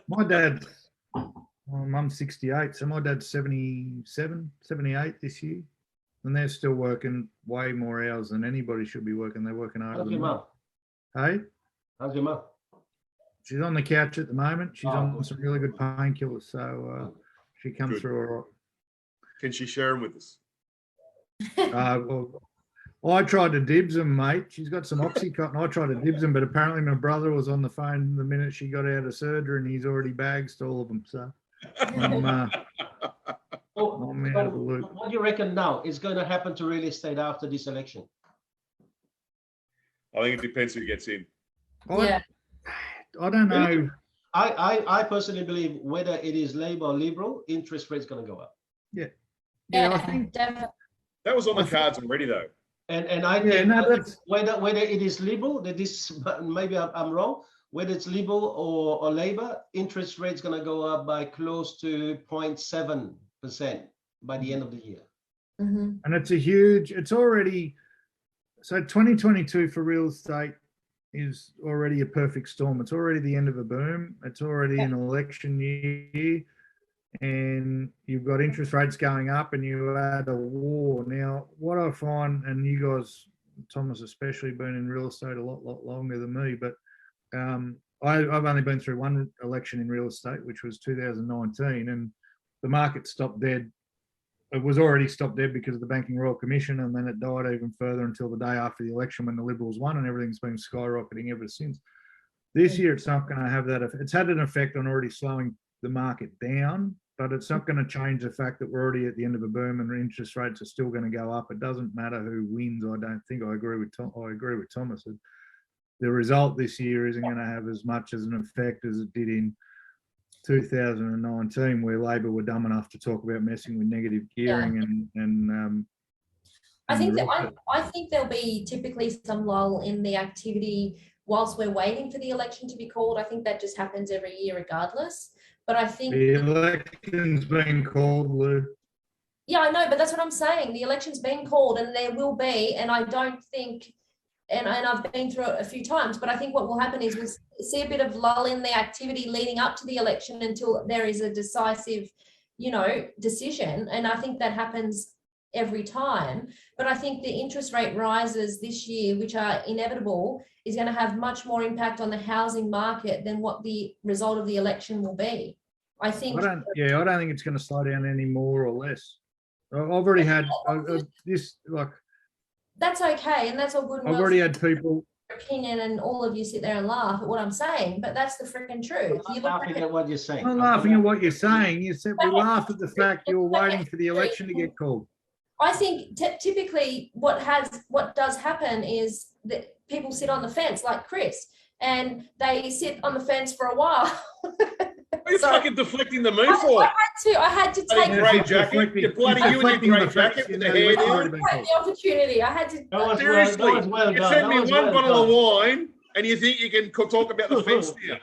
My dad, Mum's 68, so my dad's 77, 78 this year. And they're still working way more hours than anybody should be working. They're working harder How's than your me. mum? Hey? How's your mum? She's on the couch at the moment. She's on good. some really good painkillers, so she comes Good. through all Can she share them with us? right. Well, I tried to dibs them, mate. She's got some Oxycontin. I tried to dibs them, but apparently my brother was on the phone the minute she got out of surgery, and he's already bagged all of them. So I'm out of the loop. What do you reckon now is going to happen to real estate after this election? I think it depends who gets in. Yeah. I don't know. I personally believe whether it is Labour or Liberal, interest rate's going to go up. Yeah, Yeah, I think definitely. That was on the cards already, though. And I Yeah, think no, that's- whether it is Liberal, that this maybe I'm wrong. Whether it's Liberal or Labour, interest rate's going to go up by close to 0.7% by the end of the year. Mhm. and it's already, so 2022 for real estate is already a perfect storm. It's already the end of a boom. It's already an election year, and you've got interest rates going up, and you add a war. Now, what I find, and you guys, Thomas especially, been in real estate a lot longer than me, but I've only been through one election in real estate, which was 2019, and the market stopped dead. It was already stopped dead because of the Banking Royal Commission, and then it died even further until the day after the election when the Liberals won, and everything's been skyrocketing ever since. This year, it's not going to have that effect. It's had an effect on already slowing the market down, but it's not going to change the fact that we're already at the end of a boom and interest rates are still going to go up. It doesn't matter who wins. I don't think. I agree with Thomas. The result this year isn't going to have as much as an effect as it did in 2019, where Labor were dumb enough to talk about messing with negative gearing and I think there'll be typically some lull in the activity whilst we're waiting for the election to be called. I think that just happens every year regardless. But I think the election's been called, Lou. yeah, I know, but that's what I'm saying. The election's been called and there will be, and I don't think, and I've been through it a few times, but I think what will happen is we'll see a bit of lull in the activity leading up to the election until there is a decisive, decision. And I think that happens every time. But I think the interest rate rises this year, which are inevitable, is going to have much more impact on the housing market than what the result of the election will be. I think. I don't think it's going to slow down any more or less. I've already had this, like, that's okay, and that's all good and I've well. already had people. Opinion, and all of you sit there and laugh at what I'm saying, but that's the freaking truth. I'm not laughing at what you're saying. I'm not laughing at what you're saying. You said we laugh at the fact you're waiting for the election to get called. I think typically what does happen is that people sit on the fence like Chris, and they sit on the fence for a while. What are you fucking deflecting the mood for? I had to take Grey jacket. You're bloody you in your grey jacket with the hair down. the opportunity. I had to. Seriously, that was well you done. send me That was one well bottle of done. wine and you think you can talk about the fence here.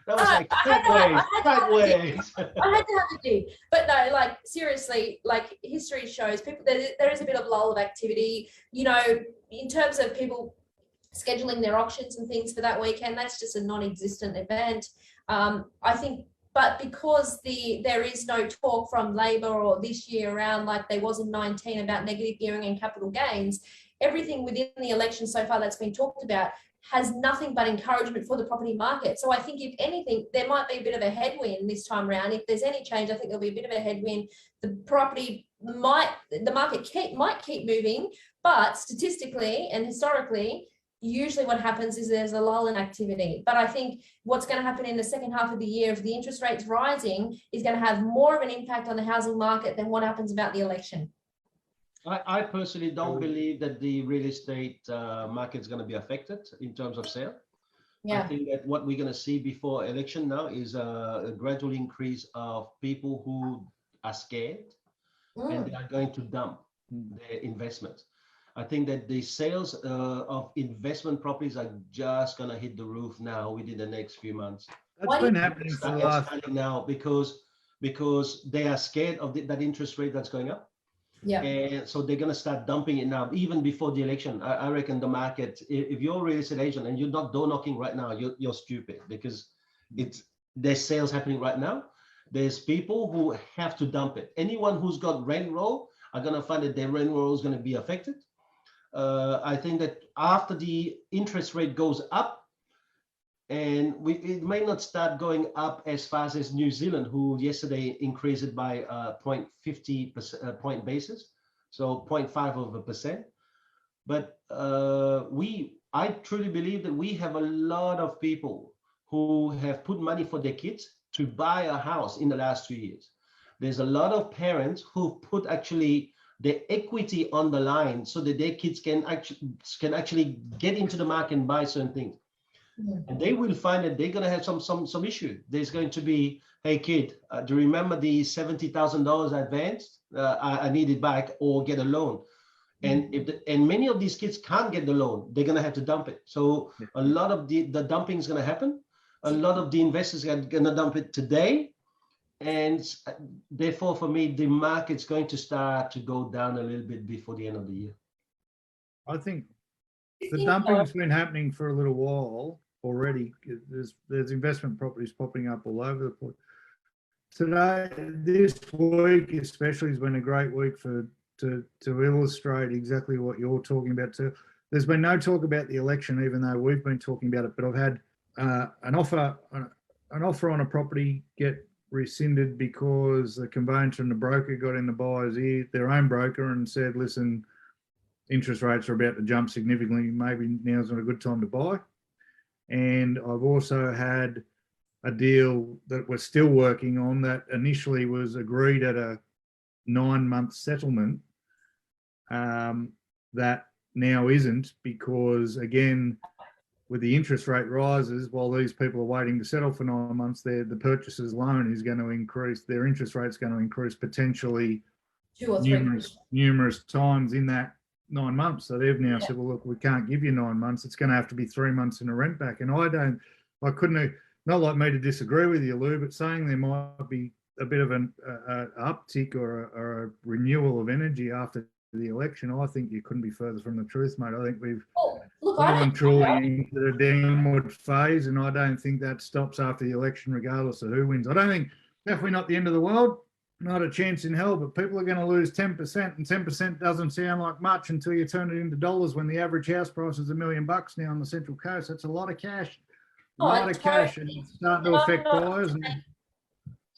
That was like cut ways. I had to have a dig, but no, like seriously, like history shows people there is a bit of lull of activity, you know, in terms of people scheduling their auctions and things for that weekend. That's just a non-existent event. I think, but because there is no talk from Labor or this year around like there was in 19 about negative gearing and capital gains, everything within the election so far that's been talked about has nothing but encouragement for the property market. So I think if anything, there might be a bit of a headwind this time around. If there's any change, I think there'll be a bit of a headwind. The market might keep moving, but statistically and historically, usually what happens is there's a lull in activity. But I think what's going to happen in the second half of the year, if the interest rate's rising, is going to have more of an impact on the housing market than what happens about the election. I personally don't believe that the real estate market is going to be affected in terms of sale. Yeah. I think that what we're going to see before election now is a gradual increase of people who are scared and they are going to dump their investments. I think that the sales of investment properties are just going to hit the roof now within the next few months. That's been happening for the last. Now because they are scared of that interest rate that's going up. Yeah. And so they're going to start dumping it now, even before the election. I reckon the market, if you're a real estate agent and you're not door knocking right now, you're stupid, because there's sales happening right now. There's people who have to dump it. Anyone who's got rent roll are going to find that their rent roll is going to be affected. I think that after the interest rate goes up, and it may not start going up as fast as New Zealand, who yesterday increased it by 0.50 point basis, so 0.5%. But I truly believe that we have a lot of people who have put money for their kids to buy a house in the last 2 years. There's a lot of parents who put actually their equity on the line so that their kids can actually get into the market and buy certain things. And they will find that they're going to have some issue. There's going to be, hey kid, do you remember the $70,000 I advanced? I need it back, or get a loan. And and many of these kids can't get the loan, they're going to have to dump it. So a lot of the dumping is going to happen. A lot of the investors are going to dump it today. And therefore, for me, the market's going to start to go down a little bit before the end of the year. I think the dumping's been happening for a little while already. There's investment properties popping up all over the place. Today, this week especially, has been a great week to illustrate exactly what you're talking about too. There's been no talk about the election, even though we've been talking about it. But I've had an offer on a property get rescinded because the conveyancer and the broker got in the buyer's ear, their own broker, and said, listen, interest rates are about to jump significantly. Maybe now's not a good time to buy. And I've also had a deal that we're still working on that initially was agreed at a 9-month settlement that now isn't, because again, with the interest rate rises, while these people are waiting to settle for 9 months, the purchaser's loan is going to increase, their interest rate's going to increase potentially 2 or 3 numerous times in that 9 months. So they've now said, well, look, we can't give you 9 months. It's going to have to be 3 months in a rent back. And I couldn't, not like me to disagree with you, Lou, but saying there might be a bit of an uptick or a renewal of energy after the election, I think you couldn't be further from the truth, mate. I think we've gone truly into the downward phase, and I don't think that stops after the election, regardless of who wins. I don't think, definitely not the end of the world, Not a chance in hell, but people are going to lose 10%, and 10% doesn't sound like much until you turn it into dollars when the average house price is $1 million now on the Central Coast. That's a lot of cash. A lot of cash, and it's starting to affect buyers.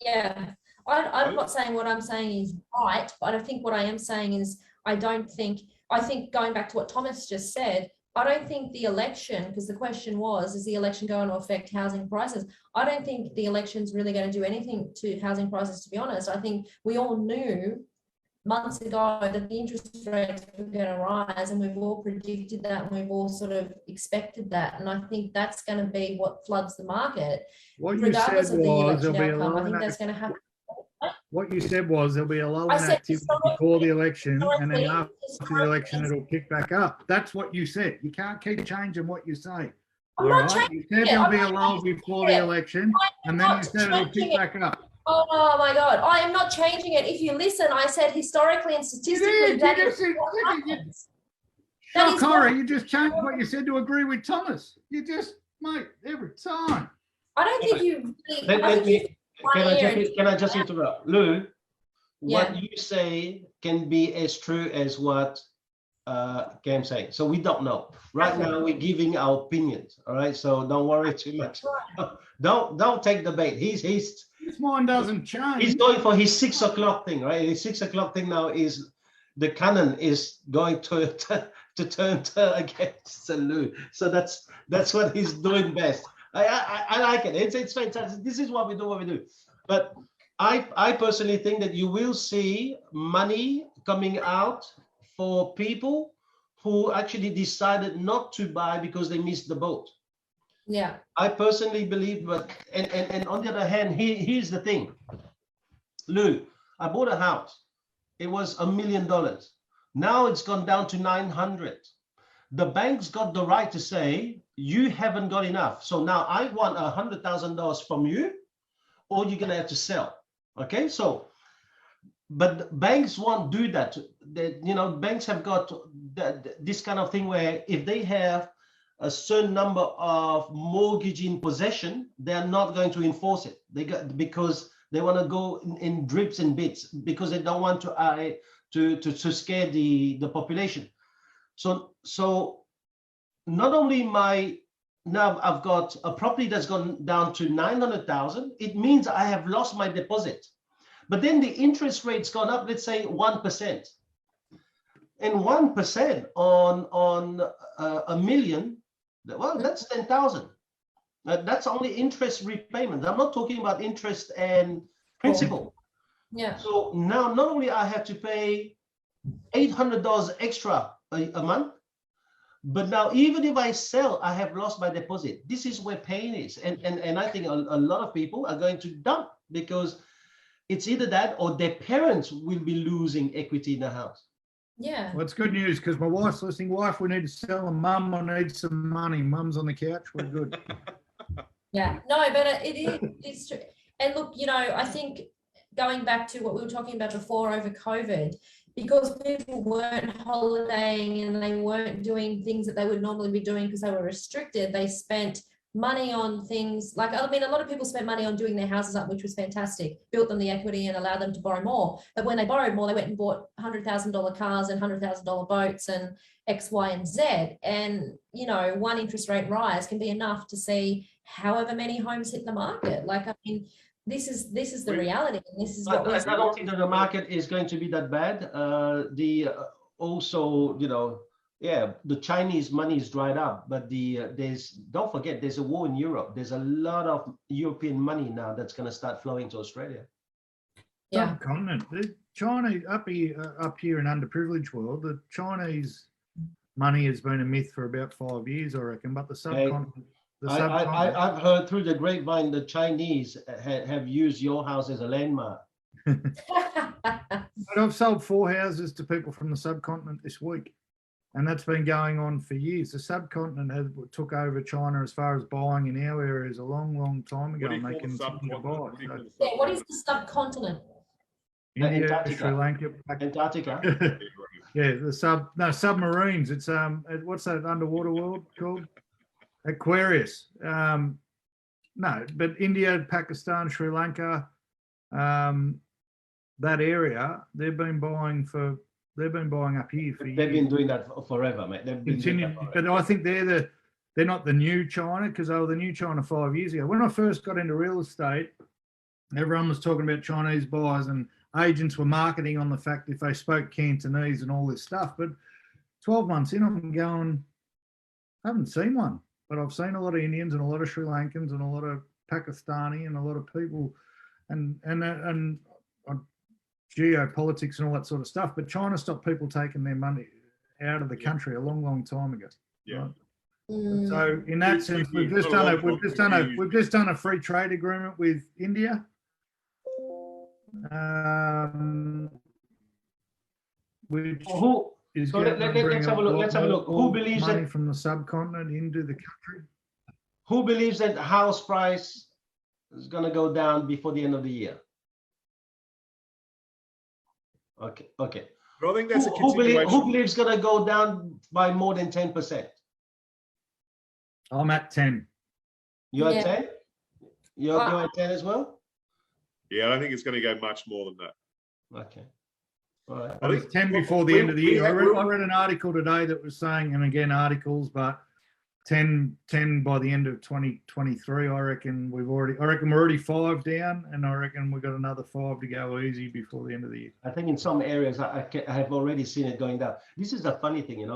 Yeah, I'm not saying what I'm saying is right, but I think what I am saying is I think going back to what Thomas just said, I don't think the election, because the question was, is the election going to affect housing prices? I don't think the election's really going to do anything to housing prices, to be honest. I think we all knew months ago that the interest rates were going to rise, and we've all predicted that, and we've all sort of expected that. And I think that's going to be what floods the market. What you said was there'll be a lull. I think that's going to happen. What you said was there'll be a lull I in said activity before the election, and then historically, after the election it'll pick back up. That's what you said. You can't keep changing what you say. I'm All not right. You changing said it. there'll I'm be a not lull changing before the it. election, and then you said it'll pick back up. Oh my God, I am not changing it. If you listen, I said historically and statistically that is what happens. That is Corey, you just changed what you said to agree with Thomas. You just, mate, every time. I don't think you really, Can I just interrupt? Lou, what Yeah. you say can be as true as what Cam's saying. So we don't know. Right now we're giving our opinions. All right. So don't worry too much. Don't take the bait. He's His mind doesn't change. he's going for his 6 o'clock thing, right? His 6 o'clock thing now is the cannon is going to turn against Lou. So that's what he's doing best. I like it. It's fantastic. This is what we do. But I personally think that you will see money coming out for people who actually decided not to buy because they missed the boat. Yeah. I personally believe, but and on the other hand, here's the thing. Lou, I bought a house. It was $1 million. Now it's gone down to 900. The bank's got the right to say, you haven't got enough. So now I want $100,000 from you, or you're gonna have to sell. Okay, so, but banks won't do that. Banks have got this kind of thing where if they have a certain number of mortgage in possession, they're not going to enforce it. Because they want to go in drips and bits, because they don't want to scare the population. So not only now I've got a property that's gone down to 900,000, it means I have lost my deposit. But then the interest rate's gone up, let's say 1%. And 1% on $1 million, well, that's 10,000. That's only interest repayment. I'm not talking about interest and principal. Yeah. So now not only I have to pay $800 extra a month, but now even if I sell, I have lost my deposit. This is where pain is. And I think a lot of people are going to dump, because it's either that or their parents will be losing equity in the house. Yeah. Well, it's good news, because my wife's listening. Wife, we need to sell, and Mum, I need some money. Mum's on the couch. We're good. Yeah. No, but it's true. And look, I think going back to what we were talking about before over COVID, because people weren't holidaying and they weren't doing things that they would normally be doing because they were restricted, they spent money on things like, a lot of people spent money on doing their houses up, which was fantastic, built them the equity and allowed them to borrow more. But when they borrowed more, they went and bought $100,000 cars and $100,000 boats and X, Y, and Z. And, one interest rate rise can be enough to see however many homes hit the market. This is the reality, and this is what we're. I don't think that the market is going to be that bad. The Chinese money is dried up, but don't forget, there's a war in Europe. There's a lot of European money now that's going to start flowing to Australia. Yeah. Subcontinent. The China up here in underprivileged world, the Chinese money has been a myth for about 5 years, I reckon. But the subcontinent. I've heard through the grapevine the Chinese have used your house as a landmark. But I've sold 4 houses to people from the subcontinent this week, and that's been going on for years. The subcontinent took over China as far as buying in our areas a long, long time ago, and they can continue to buy. What is the subcontinent? India, Antarctica. Sri Lanka, Antarctica. Yeah, submarines. It's what's that underwater world called? Aquarius. No, but India, Pakistan, Sri Lanka, that area, they've been buying up here for They've years. been doing that forever, mate. They've been doing that Continued, forever. but I think they're not the new China, because they were the new China 5 years ago. When I first got into real estate, everyone was talking about Chinese buyers, and agents were marketing on the fact if they spoke Cantonese and all this stuff. But 12 months in, I'm going, I haven't seen one, but I've seen a lot of Indians and a lot of Sri Lankans and a lot of Pakistani and a lot of people, and geopolitics and all that sort of stuff. But China stopped people taking their money out of the country a long, long time ago. Yeah. Right? Mm. So in that sense, we've just done a free trade agreement with India. Which Who? is So going to bring let's have a look. Let's have a look. Who believes money that? from the subcontinent into the country? Who believes that house price is going to go down before the end of the year? Okay. Okay. But I think that's a Who continuation. believes going to go down by more than 10%? I'm at 10. You're Yeah. at 10? You're at 10 as well? Yeah, I don't think it's going to go much more than that. Okay. All right. I think 10 before the end of the year. I read an article today that was saying, and again, articles, but 10 by the end of 2023. I reckon we're already 5 down, and I reckon we've got another 5 to go easy before the end of the year. I think in some areas I have already seen it going down. This is the funny thing,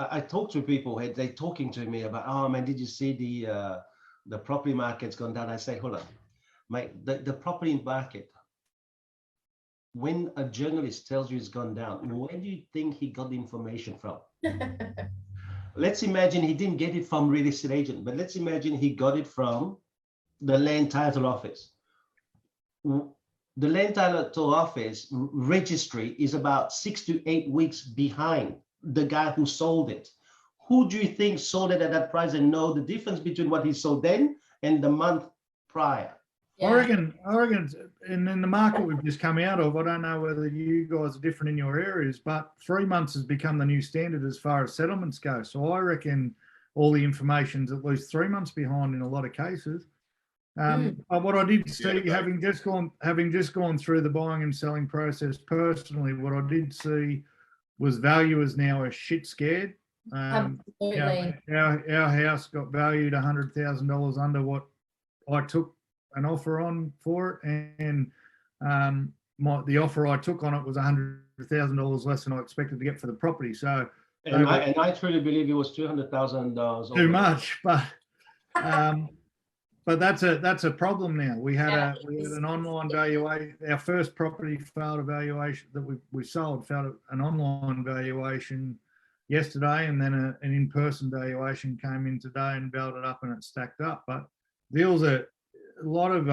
I talk to people, they're talking to me about, oh man, did you see the property market's gone down? I say, hold on, mate, the property market, when a journalist tells you it's gone down, where do you think he got the information from? Let's imagine he didn't get it from real estate agent, but let's imagine he got it from the land title office. The land title office registry is about 6 to 8 weeks behind the guy who sold it. Who do you think sold it at that price and know the difference between what he sold then and the month prior? I reckon, and in the market we've just come out of, I don't know whether you guys are different in your areas, but 3 months has become the new standard as far as settlements go. So I reckon all the information's at least 3 months behind in a lot of cases. But what I did see, having just gone through the buying and selling process personally, what I did see was valuers now are shit scared. Absolutely. Our house got valued $100,000 under what I took an offer on for it, and the offer I took on it was $100,000 less than I expected to get for the property. So, and I truly believe it was $200,000 too much, but that's a problem now. We had an online valuation. Our first property failed a valuation that we sold, failed an online valuation yesterday, and then an in-person valuation came in today and valued it up, and it stacked up. But deals are a lot of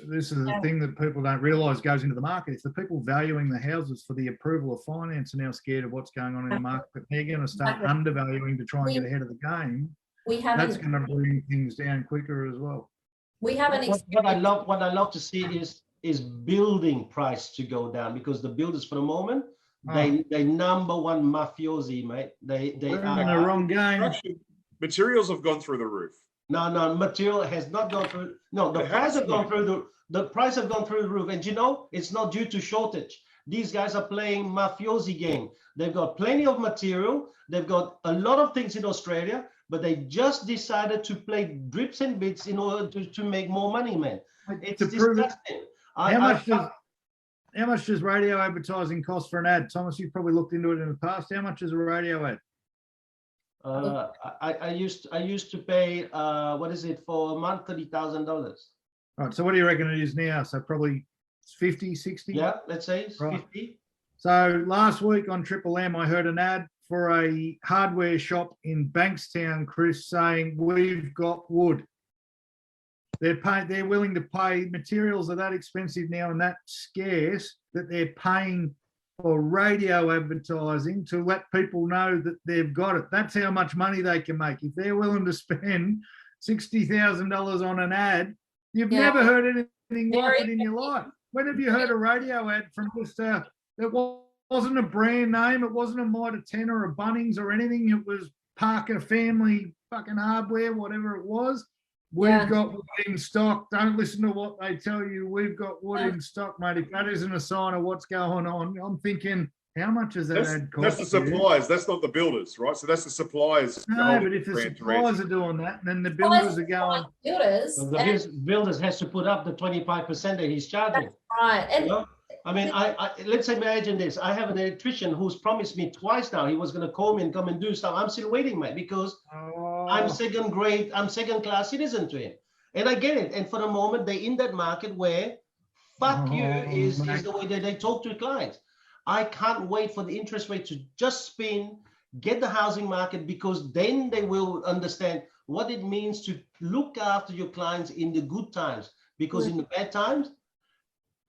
this is the thing that people don't realise goes into the market. If the people valuing the houses for the approval of finance are now scared of what's going on in the market, they're going to start undervaluing to try and get ahead of the game. That's going to bring things down quicker as well. We haven't. What I love to see is building price to go down, because the builders for the moment they number one mafiosi, mate. They are in the wrong game. Materials have gone through the roof. No, material has not gone through. No, the price have gone through the price have gone through the roof. And it's not due to shortage. These guys are playing mafiosi game. They've got plenty of material. They've got a lot of things in Australia, but they just decided to play drips and bits in order to make more money, man. It's disgusting. How much does radio advertising cost for an ad? Thomas, you've probably looked into it in the past. How much is a radio ad? I used to pay what is it for a month, $30,000. Right. So what do you reckon it is now? So probably 50, 60? Yeah, let's say it's right. 50. So last week on Triple M, I heard an ad for a hardware shop in Bankstown, Chris, saying we've got wood. They're willing to pay. Materials are that expensive now and that scarce that they're paying for radio advertising to let people know that they've got it. That's how much money they can make. If they're willing to spend $60,000 on an ad, you've never heard anything like it in your life. When have you heard a radio ad from just it wasn't a brand name, it wasn't a Mitre 10 or a Bunnings or anything, it was Parker Family fucking Hardware, whatever it was. We've Yeah. got wood in stock. Don't listen to what they tell you. We've got wood Yeah. in stock, mate. If that isn't a sign of what's going on, I'm thinking, how much does that ad That's cost? the you? suppliers. That's not the builders, right? So that's the suppliers. No, holding but if the grant to suppliers ransom. are doing that, then the Well, builders that's are going, builders. So the And, builders has to put up the 25% that he's charging. right. You And know? I mean, let's imagine this. I have an electrician who's promised me twice now he was going to call me and come and do stuff. I'm still waiting, mate, because I'm oh, second grade, I'm second class citizen to him. And I get it. And for the moment, they're in that market where fuck you is mate. the way that they talk to clients. I can't wait for the interest rate to just spin, get the housing market, because then they will understand what it means to look after your clients in the good times. Because in the bad times,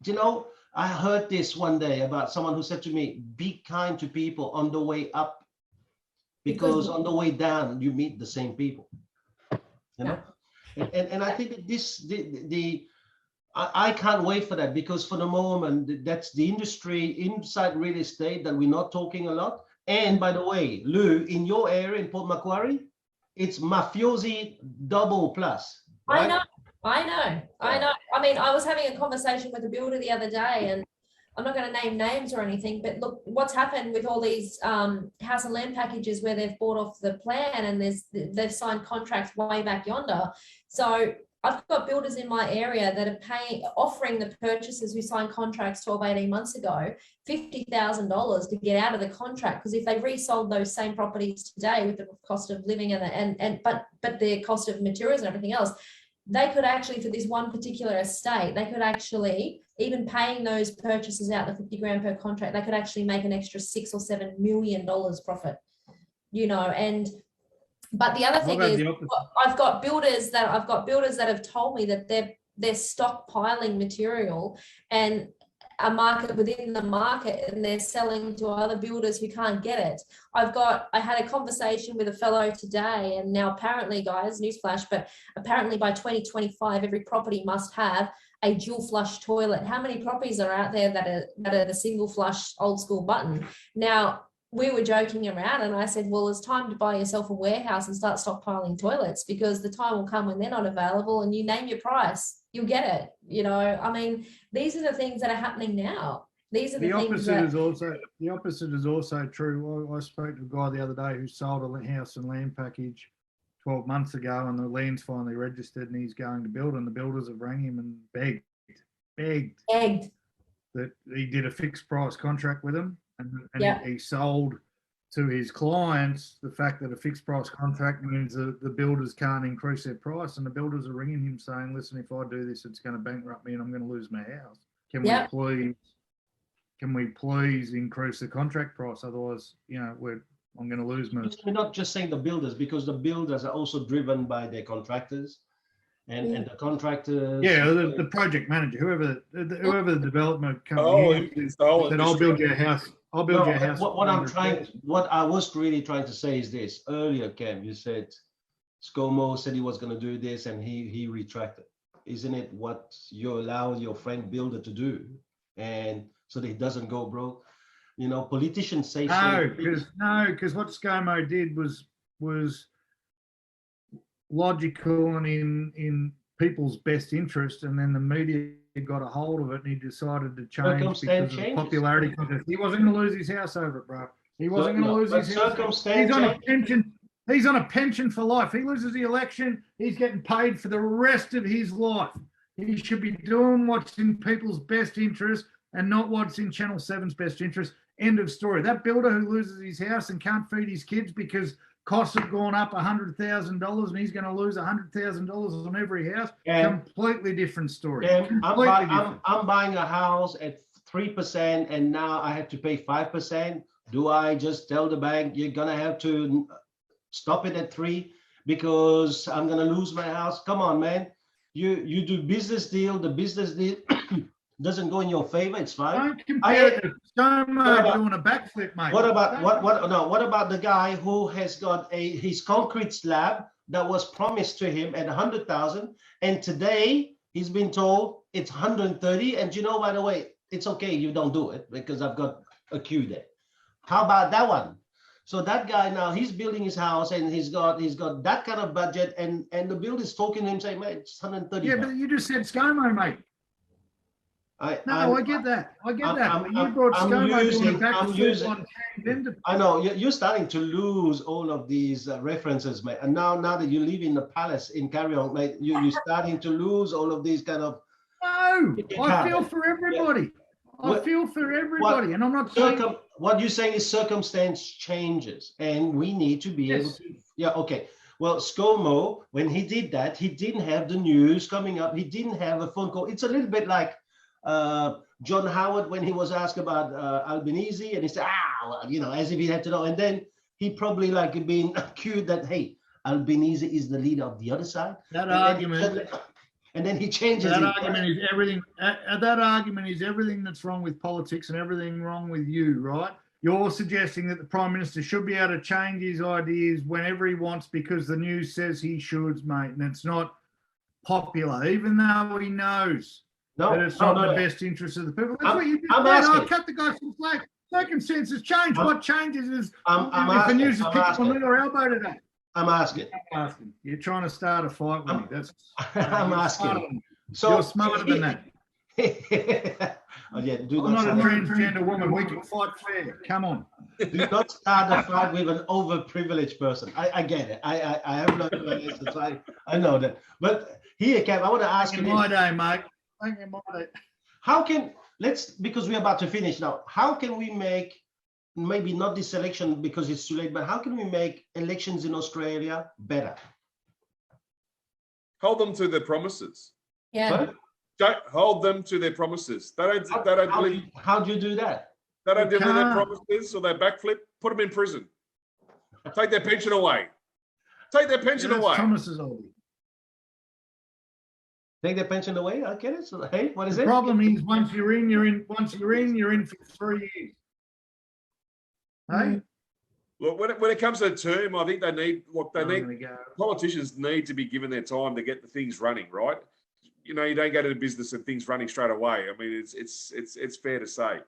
you know, I heard this one day about someone who said to me, be kind to people on the way up, because on the way down, you meet the same people, you know? And I think that this, I can't wait for that, because for the moment, that's the industry inside real estate that we're not talking a lot. And by the way, Lou, in your area in Port Macquarie, it's mafiosi double plus. I Right? know. I mean, I was having a conversation with a builder the other day, and I'm not going to name names or anything, but look, what's happened with all these house and land packages where they've bought off the plan and they've signed contracts way back yonder. So I've got builders in my area that are offering the purchasers who signed contracts 12, 18 months ago, $50,000 to get out of the contract, because if they resold those same properties today with the cost of living but the cost of materials and everything else, they could actually, for this one particular estate, they could actually, even paying those purchases out the 50 grand per contract, they could actually make an extra $6 or $7 million profit, you know. But the other thing is, I've got builders that have told me that they're stockpiling material and a market within the market, and they're selling to other builders who can't get it. I had a conversation with a fellow today, and now apparently, guys, newsflash, but apparently by 2025, every property must have a dual flush toilet. How many properties are out there that are the single flush old school button? Now, we were joking around, and I said, well, it's time to buy yourself a warehouse and start stockpiling toilets, because the time will come when they're not available, and you name your price, you'll get it. You know, I mean, these are the things that are happening now. These are the things that... The opposite is also true. I spoke to a guy the other day who sold a house and land package 12 months ago, and the land's finally registered, and he's going to build, and the builders have rang him and begged that he did a fixed price contract with him. And he sold to his clients the fact that a fixed price contract means the builders can't increase their price, and the builders are ringing him saying, listen, if I do this, it's going to bankrupt me and I'm going to lose my house. Can we please increase the contract price? Otherwise, you know, I'm going to lose my... We're not just saying the builders, because the builders are also driven by their contractors. And the contractors, the project manager, whoever the development company is, that I'll build your house. What I was really trying to say is this. Earlier, Cam, you said ScoMo said he was going to do this and he retracted. Isn't it what you allow your friend builder to do, and so that he doesn't go broke? You know, politicians say because what ScoMo did was logical and in people's best interest, and then the media got a hold of it and he decided to change because of the popularity contest. He wasn't going to lose his house over it, bro. He wasn't going to lose his house. He's on a pension. He's on a pension for life. He loses the election, he's getting paid for the rest of his life. He should be doing what's in people's best interest and not what's in Channel 7's best interest. End of story. That builder who loses his house and can't feed his kids because costs have gone up $100,000 and he's going to lose $100,000 on every house. Completely different story. I'm buying a house at 3% and now I have to pay 5%. Do I just tell the bank you're going to have to stop it at 3 because I'm going to lose my house? Come on, man. You do business deal. The business deal doesn't go in your favor. It's fine. Don't compare it to ScoMo doing a backflip, mate. What about the guy who has got his concrete slab that was promised to him at 100,000, and today he's been told it's 130, and you know, by the way, it's okay, you don't do it because I've got a queue there. How about that one? So that guy now, he's building his house and he's got that kind of budget, and the builder's talking to him saying, mate, it's 130. Yeah, but you just said ScoMo, mate. I get that. I get that. But you brought ScoMo doing it back to full-on vendor. I know you're starting to lose all of these references, mate. And now that you live in the palace in Carrion, mate, you're starting to lose all of these kind of. No, I feel for everybody. Yeah. I feel for everybody, and I'm not saying. What you're saying is circumstance changes, and we need to be able to. Yeah, okay. Well, ScoMo, when he did that, he didn't have the news coming up. He didn't have a phone call. It's a little bit like John Howard when he was asked about Albanese, and he said, well, you know, as if he had to know. And then he probably like been accused that, hey, Albanese is the leader of the other side. That argument. And then he changes that it. Argument is everything. That argument is everything that's wrong with politics and everything wrong with you, right? You're suggesting that the Prime Minister should be able to change his ideas whenever he wants because the news says he should, mate, and it's not popular, even though he knows that it's not in the best interest of the people. That's what you just said. I cut the guy some slack. Circumstances change. What changes is if the news is picked on me or elbow today. I'm asking. You're trying to start a fight with me. That's. I'm asking. So you're smarter than that. Oh, yeah, I'm not a transgender woman. We can fight fair. Come on. Do not start a fight with an overprivileged person. I get it. I have no experience. I know that. But here, Kev, I want to ask you. My day, mate. Thank you, my day. How can because we're about to finish now. How can we make maybe not this election because it's too late, but how can we make elections in Australia better? Hold them to their promises. Yeah. But Don't hold them to their promises. They don't believe. How do you do that? They don't deliver their promises, or they backflip. Put them in prison. Take their pension away. Take their pension away. Promises only. Take their pension away. I get it. So, hey, what is the it? Problem is once you're in, you're in. Once you're in for 3 years. Hey. Look, when it comes to the term, I think they need. Look, politicians need to be given their time to get the things running, right? You know, you don't go to the business and things running straight away. I mean, it's fair to say,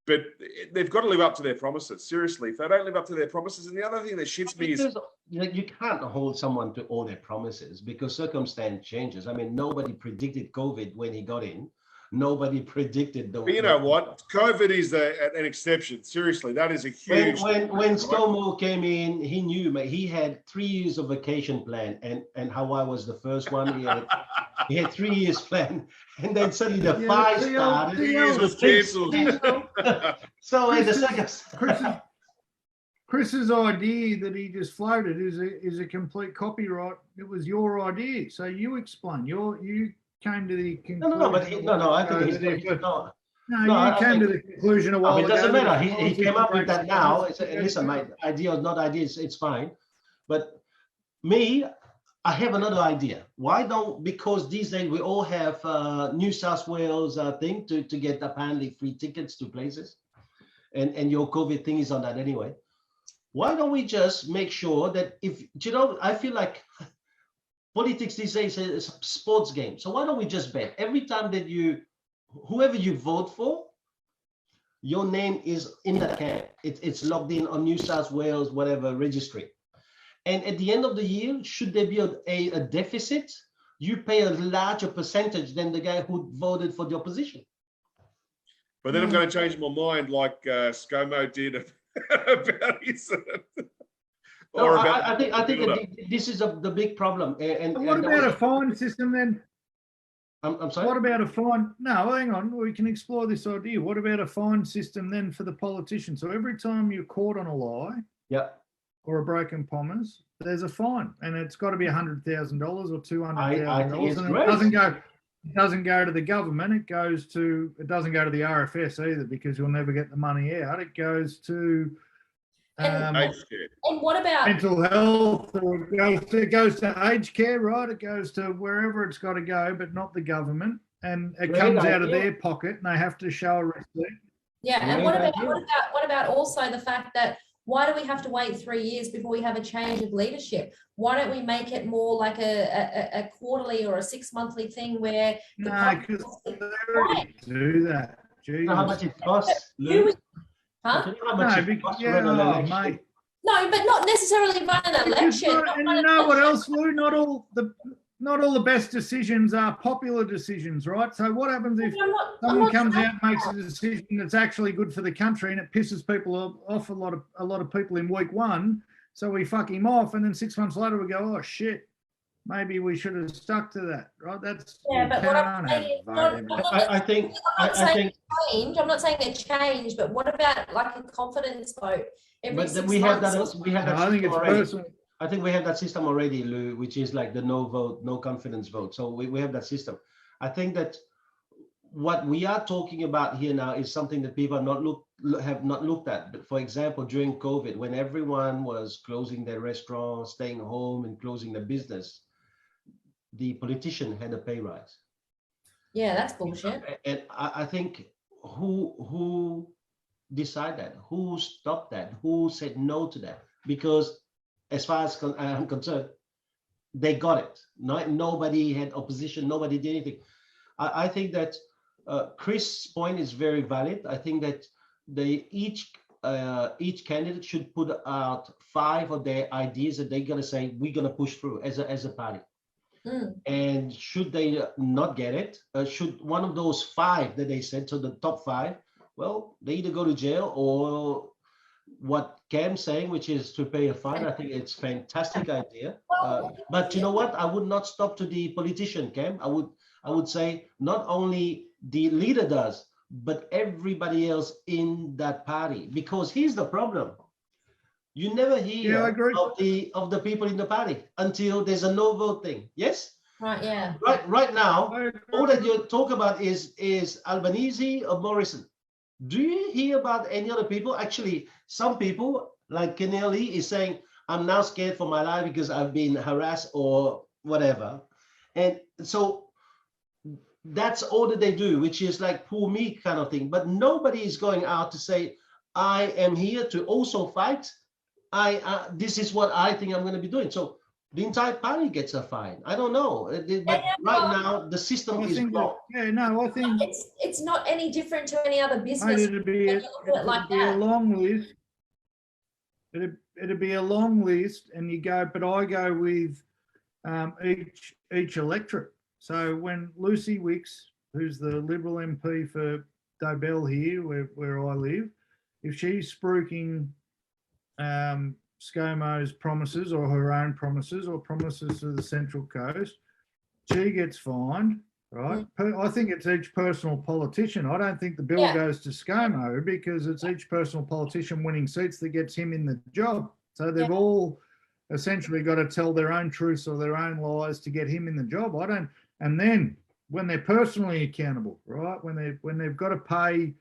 but they've got to live up to their promises. Seriously, if they don't live up to their promises, and the other thing that shits me is you can't hold someone to all their promises because circumstance changes. I mean, nobody predicted COVID when he got in. Nobody predicted the. But you know what? COVID is an exception. Seriously, that is a huge. When ScoMo came in, he knew, mate. He had 3 years of vacation plan, and Hawaii was the first one. He had 3 years plan, and then suddenly the five started. 3 years was cancelled. So in the second. Chris's idea that he just floated is a complete copyright. It was your idea, so you explain. You came to the conclusion. I think he's you came to the conclusion a while ago. It doesn't matter. He came up with that now. Listen, my idea or not idea, it's fine. But me, I have another idea. Why don't, because these days we all have New South Wales thing to get apparently free tickets to places. And your COVID thing is on that anyway. Why don't we just make sure that I feel like politics these days is a sports game. So why don't we just bet every time that whoever you vote for, your name is in that camp. It's logged in on New South Wales, whatever registry. And at the end of the year, should there be a deficit, you pay a larger percentage than the guy who voted for the opposition. But then I'm going to change my mind like ScoMo did about his... I think this is the big problem. And what about a fine system then? I'm sorry? What about a fine? No, hang on. We can explore this idea. What about a fine system then for the politician? So every time you're caught on a lie or a broken promise, there's a fine. And it's got to be $100,000 or $200,000. And it doesn't go to the government. It doesn't go to the RFS either because you'll never get the money out. It goes to... and what about mental health, or it goes to aged care, right? It goes to wherever it's got to go, but not the government, and it comes out of their pocket, and they have to show a receipt. Yeah, and what about also the fact that why do we have to wait 3 years before we have a change of leadership? Why don't we make it more like a quarterly or a 6 monthly thing where because they already do that. How much it costs? Huh? Mate, No, but not necessarily run an Because election. and you know what else, Lou? Not all the best decisions are popular decisions, right? So what happens if someone comes out and makes a decision that's actually good for the country and it pisses people off a lot of people in week one? So we fuck him off, and then 6 months later we go, oh shit, maybe we should have stuck to that, right? That's but what I'm saying is I think change. I'm not saying they change, but what about like a confidence vote? But we have that. I think it's personal. I think we have that system already, Lou, which is like the no vote, no confidence vote. So we have that system. I think that what we are talking about here now is something that people have not looked at. But for example, during COVID, when everyone was closing their restaurants, staying home and closing their business, the politician had a pay rise. Yeah, that's bullshit. And I think who decided that? Who stopped that? Who said no to that? Because as far as I'm concerned, they got it. Nobody had opposition. Nobody did anything. I think that Chris' point is very valid. I think that each candidate should put out 5 of their ideas that they're gonna say we're gonna push through as a party. And should they not get it, should one of those 5 that they said, so the top 5, well, they either go to jail or what Cam's saying, which is to pay a fine. I think it's a fantastic idea. But you know what? I would not stop to the politician, Cam. I would say not only the leader does, but everybody else in that party. Because here's the problem. You never hear of the people in the party until there's a no vote thing. Yes? Right, yeah. Right now, all that you talk about is Albanese or Morrison. Do you hear about any other people? Actually, some people like Kennelly is saying, I'm now scared for my life because I've been harassed or whatever. And so that's all that they do, which is like poor me kind of thing. But nobody is going out to say, I am here to also fight. This is what I think I'm going to be doing. So the entire party gets a fine. I don't know, but right now the system is wrong. I think it's not any different to any other business. It'd be a long list. It'd be a long list, and you go. But I go with each electorate. So when Lucy Wicks, who's the Liberal MP for Dobell here, where I live, if she's spruiking ScoMo's promises or her own promises or promises to the Central Coast, she gets fined, right? I think it's each personal politician. I don't think the bill goes to ScoMo because it's each personal politician winning seats that gets him in the job. So they've all essentially got to tell their own truths or their own lies to get him in the job. And then when they're personally accountable, right? When they've got to pay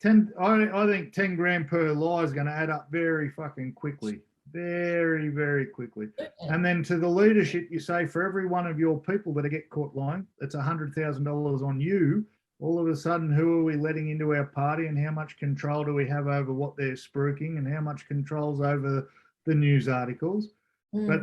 10, I think 10 grand per lie is going to add up very fucking quickly. Very, very quickly. And then to the leadership, you say for every one of your people that get caught lying, that's $100,000 on you. All of a sudden, who are we letting into our party and how much control do we have over what they're spruiking and how much control's over the news articles? But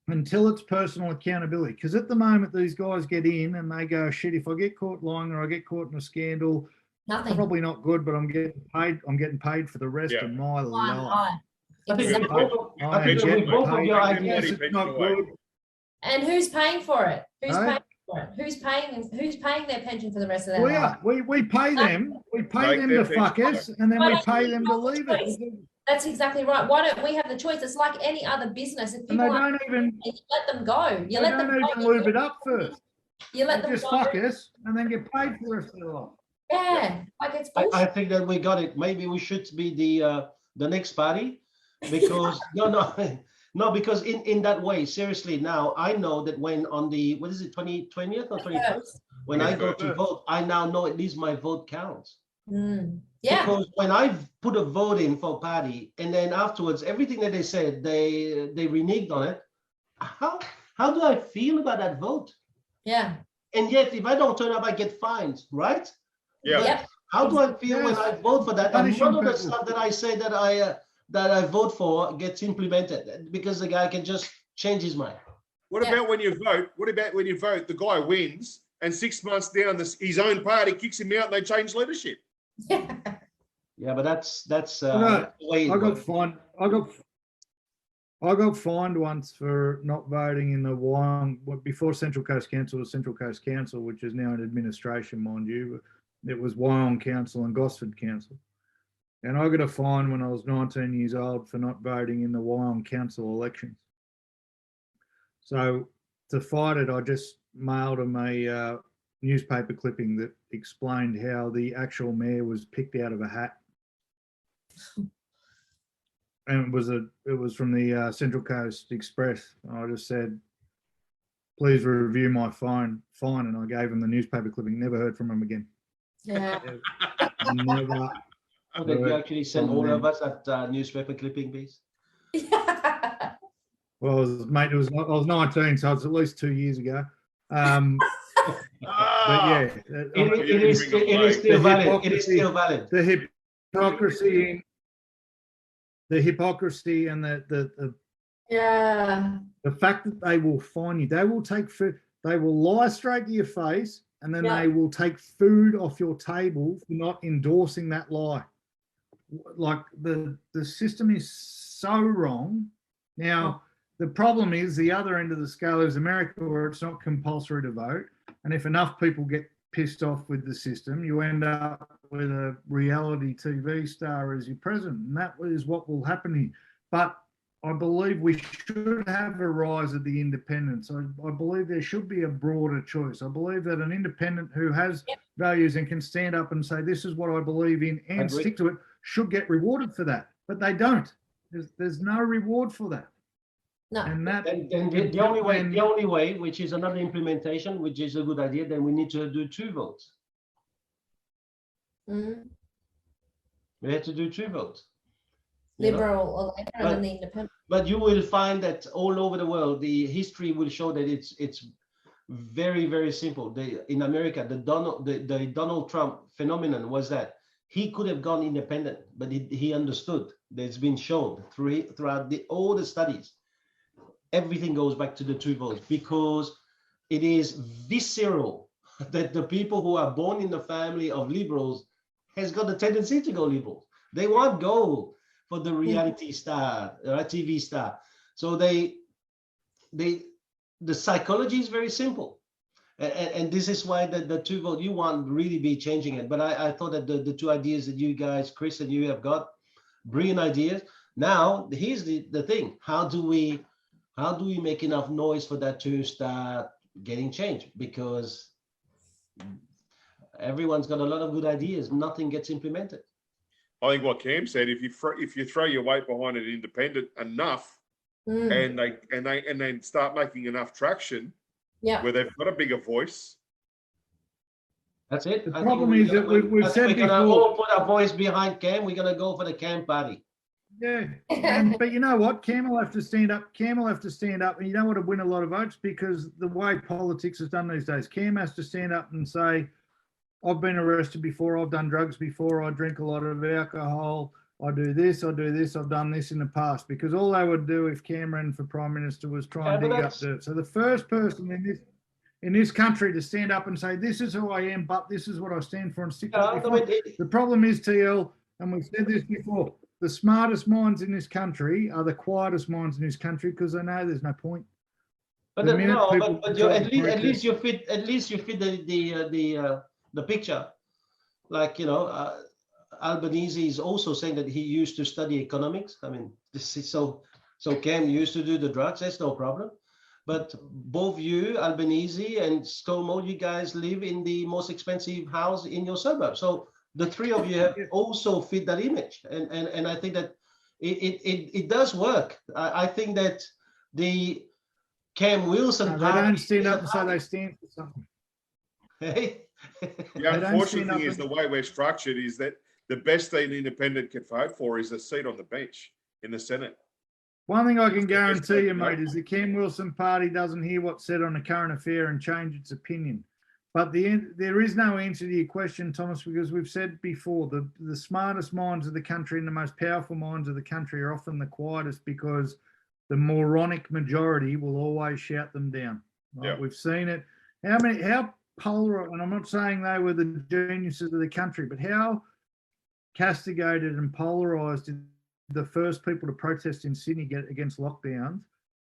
until it's personal accountability, because at the moment these guys get in and they go, shit, if I get caught lying or I get caught in a scandal, probably not good, but I'm getting paid for the rest of my life. I think both of your ideas. It's not good. And who's paying for it? Who's paying their pension for the rest of their life? We pay them. We pay them to fuck us, and then we pay them to leave it. That's exactly right. Why don't we have the choice? It's like any other business. If people you let them go. You let them don't even lube it up first. You let them just fuck us and then get paid for the rest of their life. Yeah, like it's bullshit. I think that we got it. Maybe we should be the next party, because no, because in that way, seriously, now I know that when on the 20th or 21st, when I go to vote, I now know at least my vote counts. Yeah. Because when I put a vote in for a party and then afterwards everything that they said they reneged on it, how do I feel about that vote? Yeah. And yet if I don't turn up I get fined, right? Yeah. Yep. How do I feel when I vote for that? And none of the stuff that I say that I vote for gets implemented because the guy can just change his mind. What about when you vote? What about when you vote, the guy wins and 6 months down his own party kicks him out and they change leadership? Yeah, but that's the way I got fined. I got fined once for not voting in the Hoang, before Central Coast Council was Central Coast Council, which is now in administration, mind you. It was Wyong Council and Gosford Council. And I got a fine when I was 19 years old for not voting in the Wyong Council elections. So to fight it, I just mailed them a newspaper clipping that explained how the actual mayor was picked out of a hat. And it was from the Central Coast Express. I just said, please review my fine, and I gave him the newspaper clipping. Never heard from him again. Yeah. Never. Oh, did you actually send all of us that newspaper clipping, please? Well, mate, I was 19, so it's at least 2 years ago. But yeah, It is still valid. It is still valid. The hypocrisy, and the Yeah. the fact that they will fine you, they will lie straight to your face, and then Yeah. they will take food off your table for not endorsing that lie. Like the system is so wrong. Now, the problem is the other end of the scale is America, where it's not compulsory to vote. And if enough people get pissed off with the system, you end up with a reality TV star as your president. And that is what will happen here. But I believe we should have a rise of the independents. I believe there should be a broader choice. I believe that an independent who has values and can stand up and say, this is what I believe in, and stick to it, should get rewarded for that. But they don't. There's no reward for that. No. And that And the only way, which is another implementation, which is a good idea, then we need to do 2 votes. Mm. We have to do 2 votes. You know? Liberal or Labour and then the independent. But you will find that all over the world, the history will show that it's very, very simple. In America, the Donald Trump phenomenon was that he could have gone independent, but he understood. It's been shown throughout all the studies. Everything goes back to the 2 votes, because it is visceral that the people who are born in the family of liberals has got a tendency to go liberal. They won't go for the reality star or a TV star. So the psychology is very simple. And this is why the 2 vote, you won't really be changing it. But I thought that the 2 ideas that you guys, Chris and you, have got, brilliant ideas. Now, here's the thing. How do we make enough noise for that to start getting changed? Because everyone's got a lot of good ideas. Nothing gets implemented. I think what Cam said, if you throw your weight behind an independent enough, and they start making enough traction, where they've got a bigger voice. That's it. The problem is that we've said we're gonna before. all put our voice behind Cam. We're gonna go for the Cam party. Yeah, but you know what? Cam will have to stand up. And you don't want to win a lot of votes, because the way politics is done these days, Cam has to stand up and say, I've been arrested before, I've done drugs before, I drink a lot of alcohol, I do this, I've done this in the past. Because all they would do if Cam ran for Prime Minister was try and dig up dirt. So the first person in this country to stand up and say, this is who I am, but this is what I stand for, and stick to it. The problem is, TL, and we've said this before, the smartest minds in this country are the quietest minds in this country, because they know there's no point. But at least you fit the picture. Like, you know, Albanese is also saying that he used to study economics. I mean, this is so Cam used to do the drugs. That's no problem. But both you, Albanese and ScoMo, you guys live in the most expensive house in your suburb. So the 3 of you have also fit that image, and I think that it does work. I think that the Cam Wilson they don't stand up and say they stand for something. Hey. The unfortunate thing is, the way we're structured is that the best thing an independent can vote for is a seat on the bench in the Senate. One thing I can guarantee you, mate, is the Cam Wilson party doesn't hear what's said on a current affair and change its opinion. But there is no answer to your question, Thomas, because we've said before, the smartest minds of the country and the most powerful minds of the country are often the quietest, because the moronic majority will always shout them down. Right? Yeah. We've seen it. How polar, and I'm not saying they were the geniuses of the country, but how castigated and polarized did the first people to protest in Sydney against lockdowns.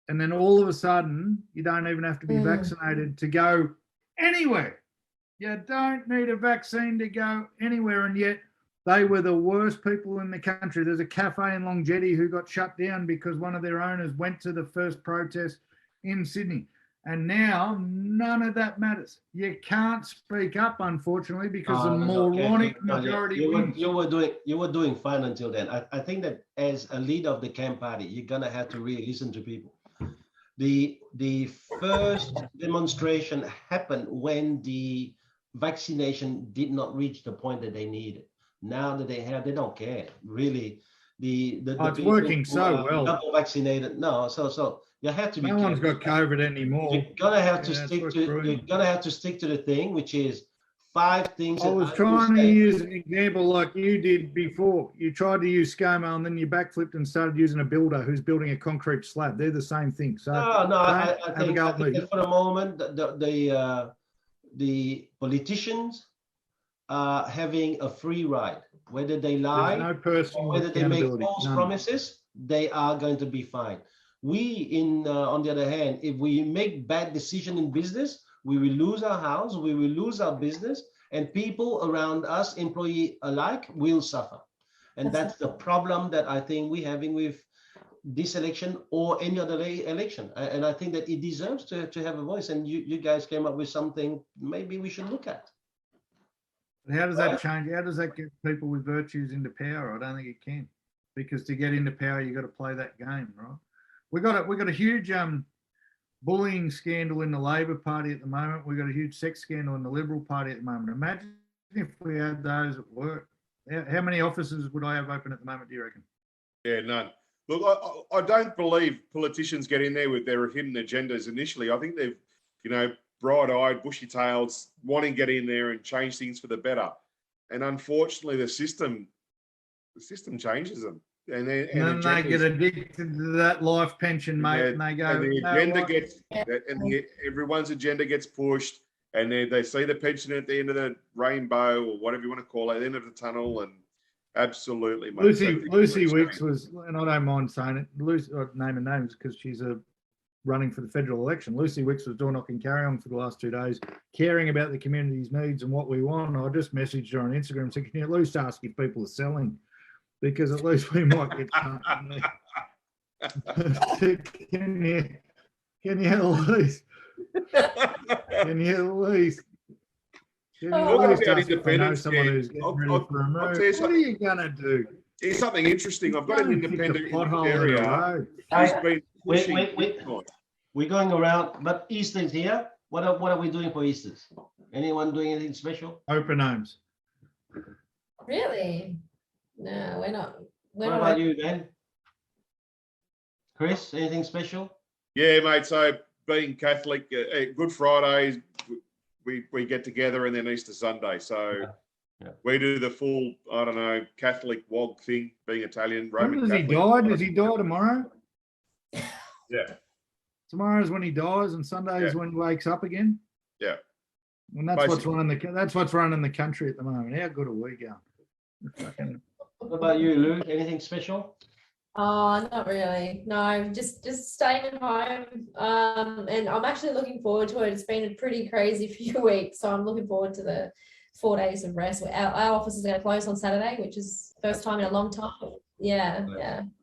And then all of a sudden, you don't even have to be vaccinated to go anywhere. You don't need a vaccine to go anywhere. And yet they were the worst people in the country. There's a cafe in Long Jetty who got shut down because one of their owners went to the first protest in Sydney. And now none of that matters. You can't speak up, unfortunately, because the moronic majority wins. You were doing fine until then. I think that as a leader of the camp party, you're gonna have to really listen to people. The first demonstration happened when the vaccination did not reach the point that they needed. Now that they don't care really. It's working so well. Double vaccinated, no. So you have to be. No one's got COVID anymore. You're gonna have to stick to. You're gonna have to stick to the thing, which is 5 things. I was trying to use an example like you did before. You tried to use ScoMo and then you backflipped and started using a builder who's building a concrete slab. They're the same thing. So I think that for the moment, the politicians are having a free ride. Whether they lie, or whether they make false promises, they are going to be fine. We, on the other hand, if we make bad decisions in business, we will lose our house, we will lose our business, and people around us, employee alike, will suffer. And that's the problem that I think we're having with this election or any other election. And I think that it deserves to have a voice. And you guys came up with something maybe we should look at. How does that change? How does that get people with virtues into power? I don't think it can, because to get into power, you've got to play that game, right? We got a huge bullying scandal in the Labor Party at the moment. We've got a huge sex scandal in the Liberal Party at the moment. Imagine if we had those at work. How many offices would I have open at the moment, do you reckon? Yeah, none. Look, I don't believe politicians get in there with their hidden agendas initially. I think they've, bright-eyed, bushy-tailed, wanting to get in there and change things for the better. And unfortunately, the system changes them. And then they get addicted to that life pension, mate, and they go. And the agenda everyone's agenda gets pushed, and they see the pension at the end of the rainbow, or whatever you want to call it, at the end of the tunnel, and absolutely, mate. Lucy Wicks was, and I don't mind saying it, Lucy, naming names because she's running for the federal election. Lucy Wicks was door knocking carry on for the last 2 days, caring about the community's needs and what we want. I just messaged her on Instagram and said, can you at least ask if people are selling? Because at least we might get something. Can you at least? Can you at least? Someone who's getting ready for a move. What are you gonna do? Here's something interesting. I've got an independent area. We're going around, but Easter's here. What are we doing for Easter's? Anyone doing anything special? Open homes. Really? No, we're not. What about you, Ben? Chris, anything special? Yeah, mate. So being Catholic, Good Friday, we get together, and then Easter Sunday. So we do the full, I don't know, Catholic WOG thing, being Italian, Roman When does Catholic. he die? Does he die tomorrow? Yeah. Tomorrow is when he dies, and Sunday is when he wakes up again. Yeah. And that's what's running the country at the moment. How good are we going? What about you, Lou? Anything special? Oh, not really. No, just staying at home. And I'm actually looking forward to it. It's been a pretty crazy few weeks, so I'm looking forward to the 4 days of rest. Our office is going to close on Saturday, which is first time in a long time. Yeah.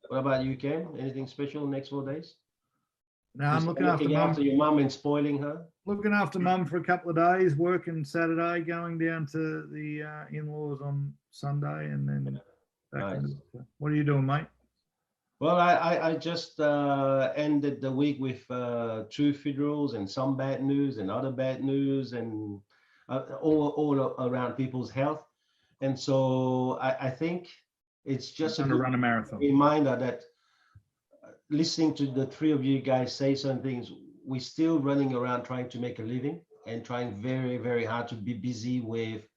What about you, Cam? Anything special next 4 days? No, I'm looking after your mum and spoiling her. Looking after mum for a couple of days, working Saturday, going down to the in-laws on Sunday, and then back. Nice. What are you doing, mate? Well, I just ended the week with 2 funerals and some bad news and other bad news, and all around people's health. And so I think it's just a run a marathon reminder that listening to the 3 of you guys say certain things, we're still running around trying to make a living and trying very, very hard to be busy with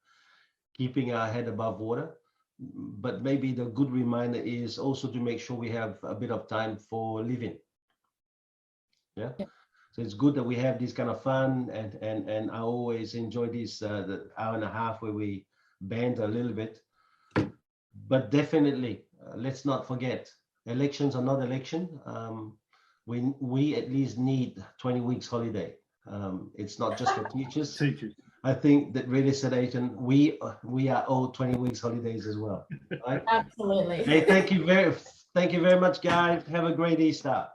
keeping our head above water. But maybe the good reminder is also to make sure we have a bit of time for living. Yeah. So it's good that we have this kind of fun, and I always enjoy this the hour and a half where we banter a little bit. But definitely let's not forget, elections are not election. We at least need 20 weeks holiday. It's not just for teachers. I think that real estate agent, we are owed 20 weeks holidays as well. Right? Absolutely. Hey, thank you very much, guys. Have a great Easter.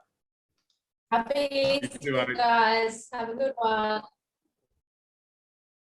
Happy Easter, guys. Have a good one.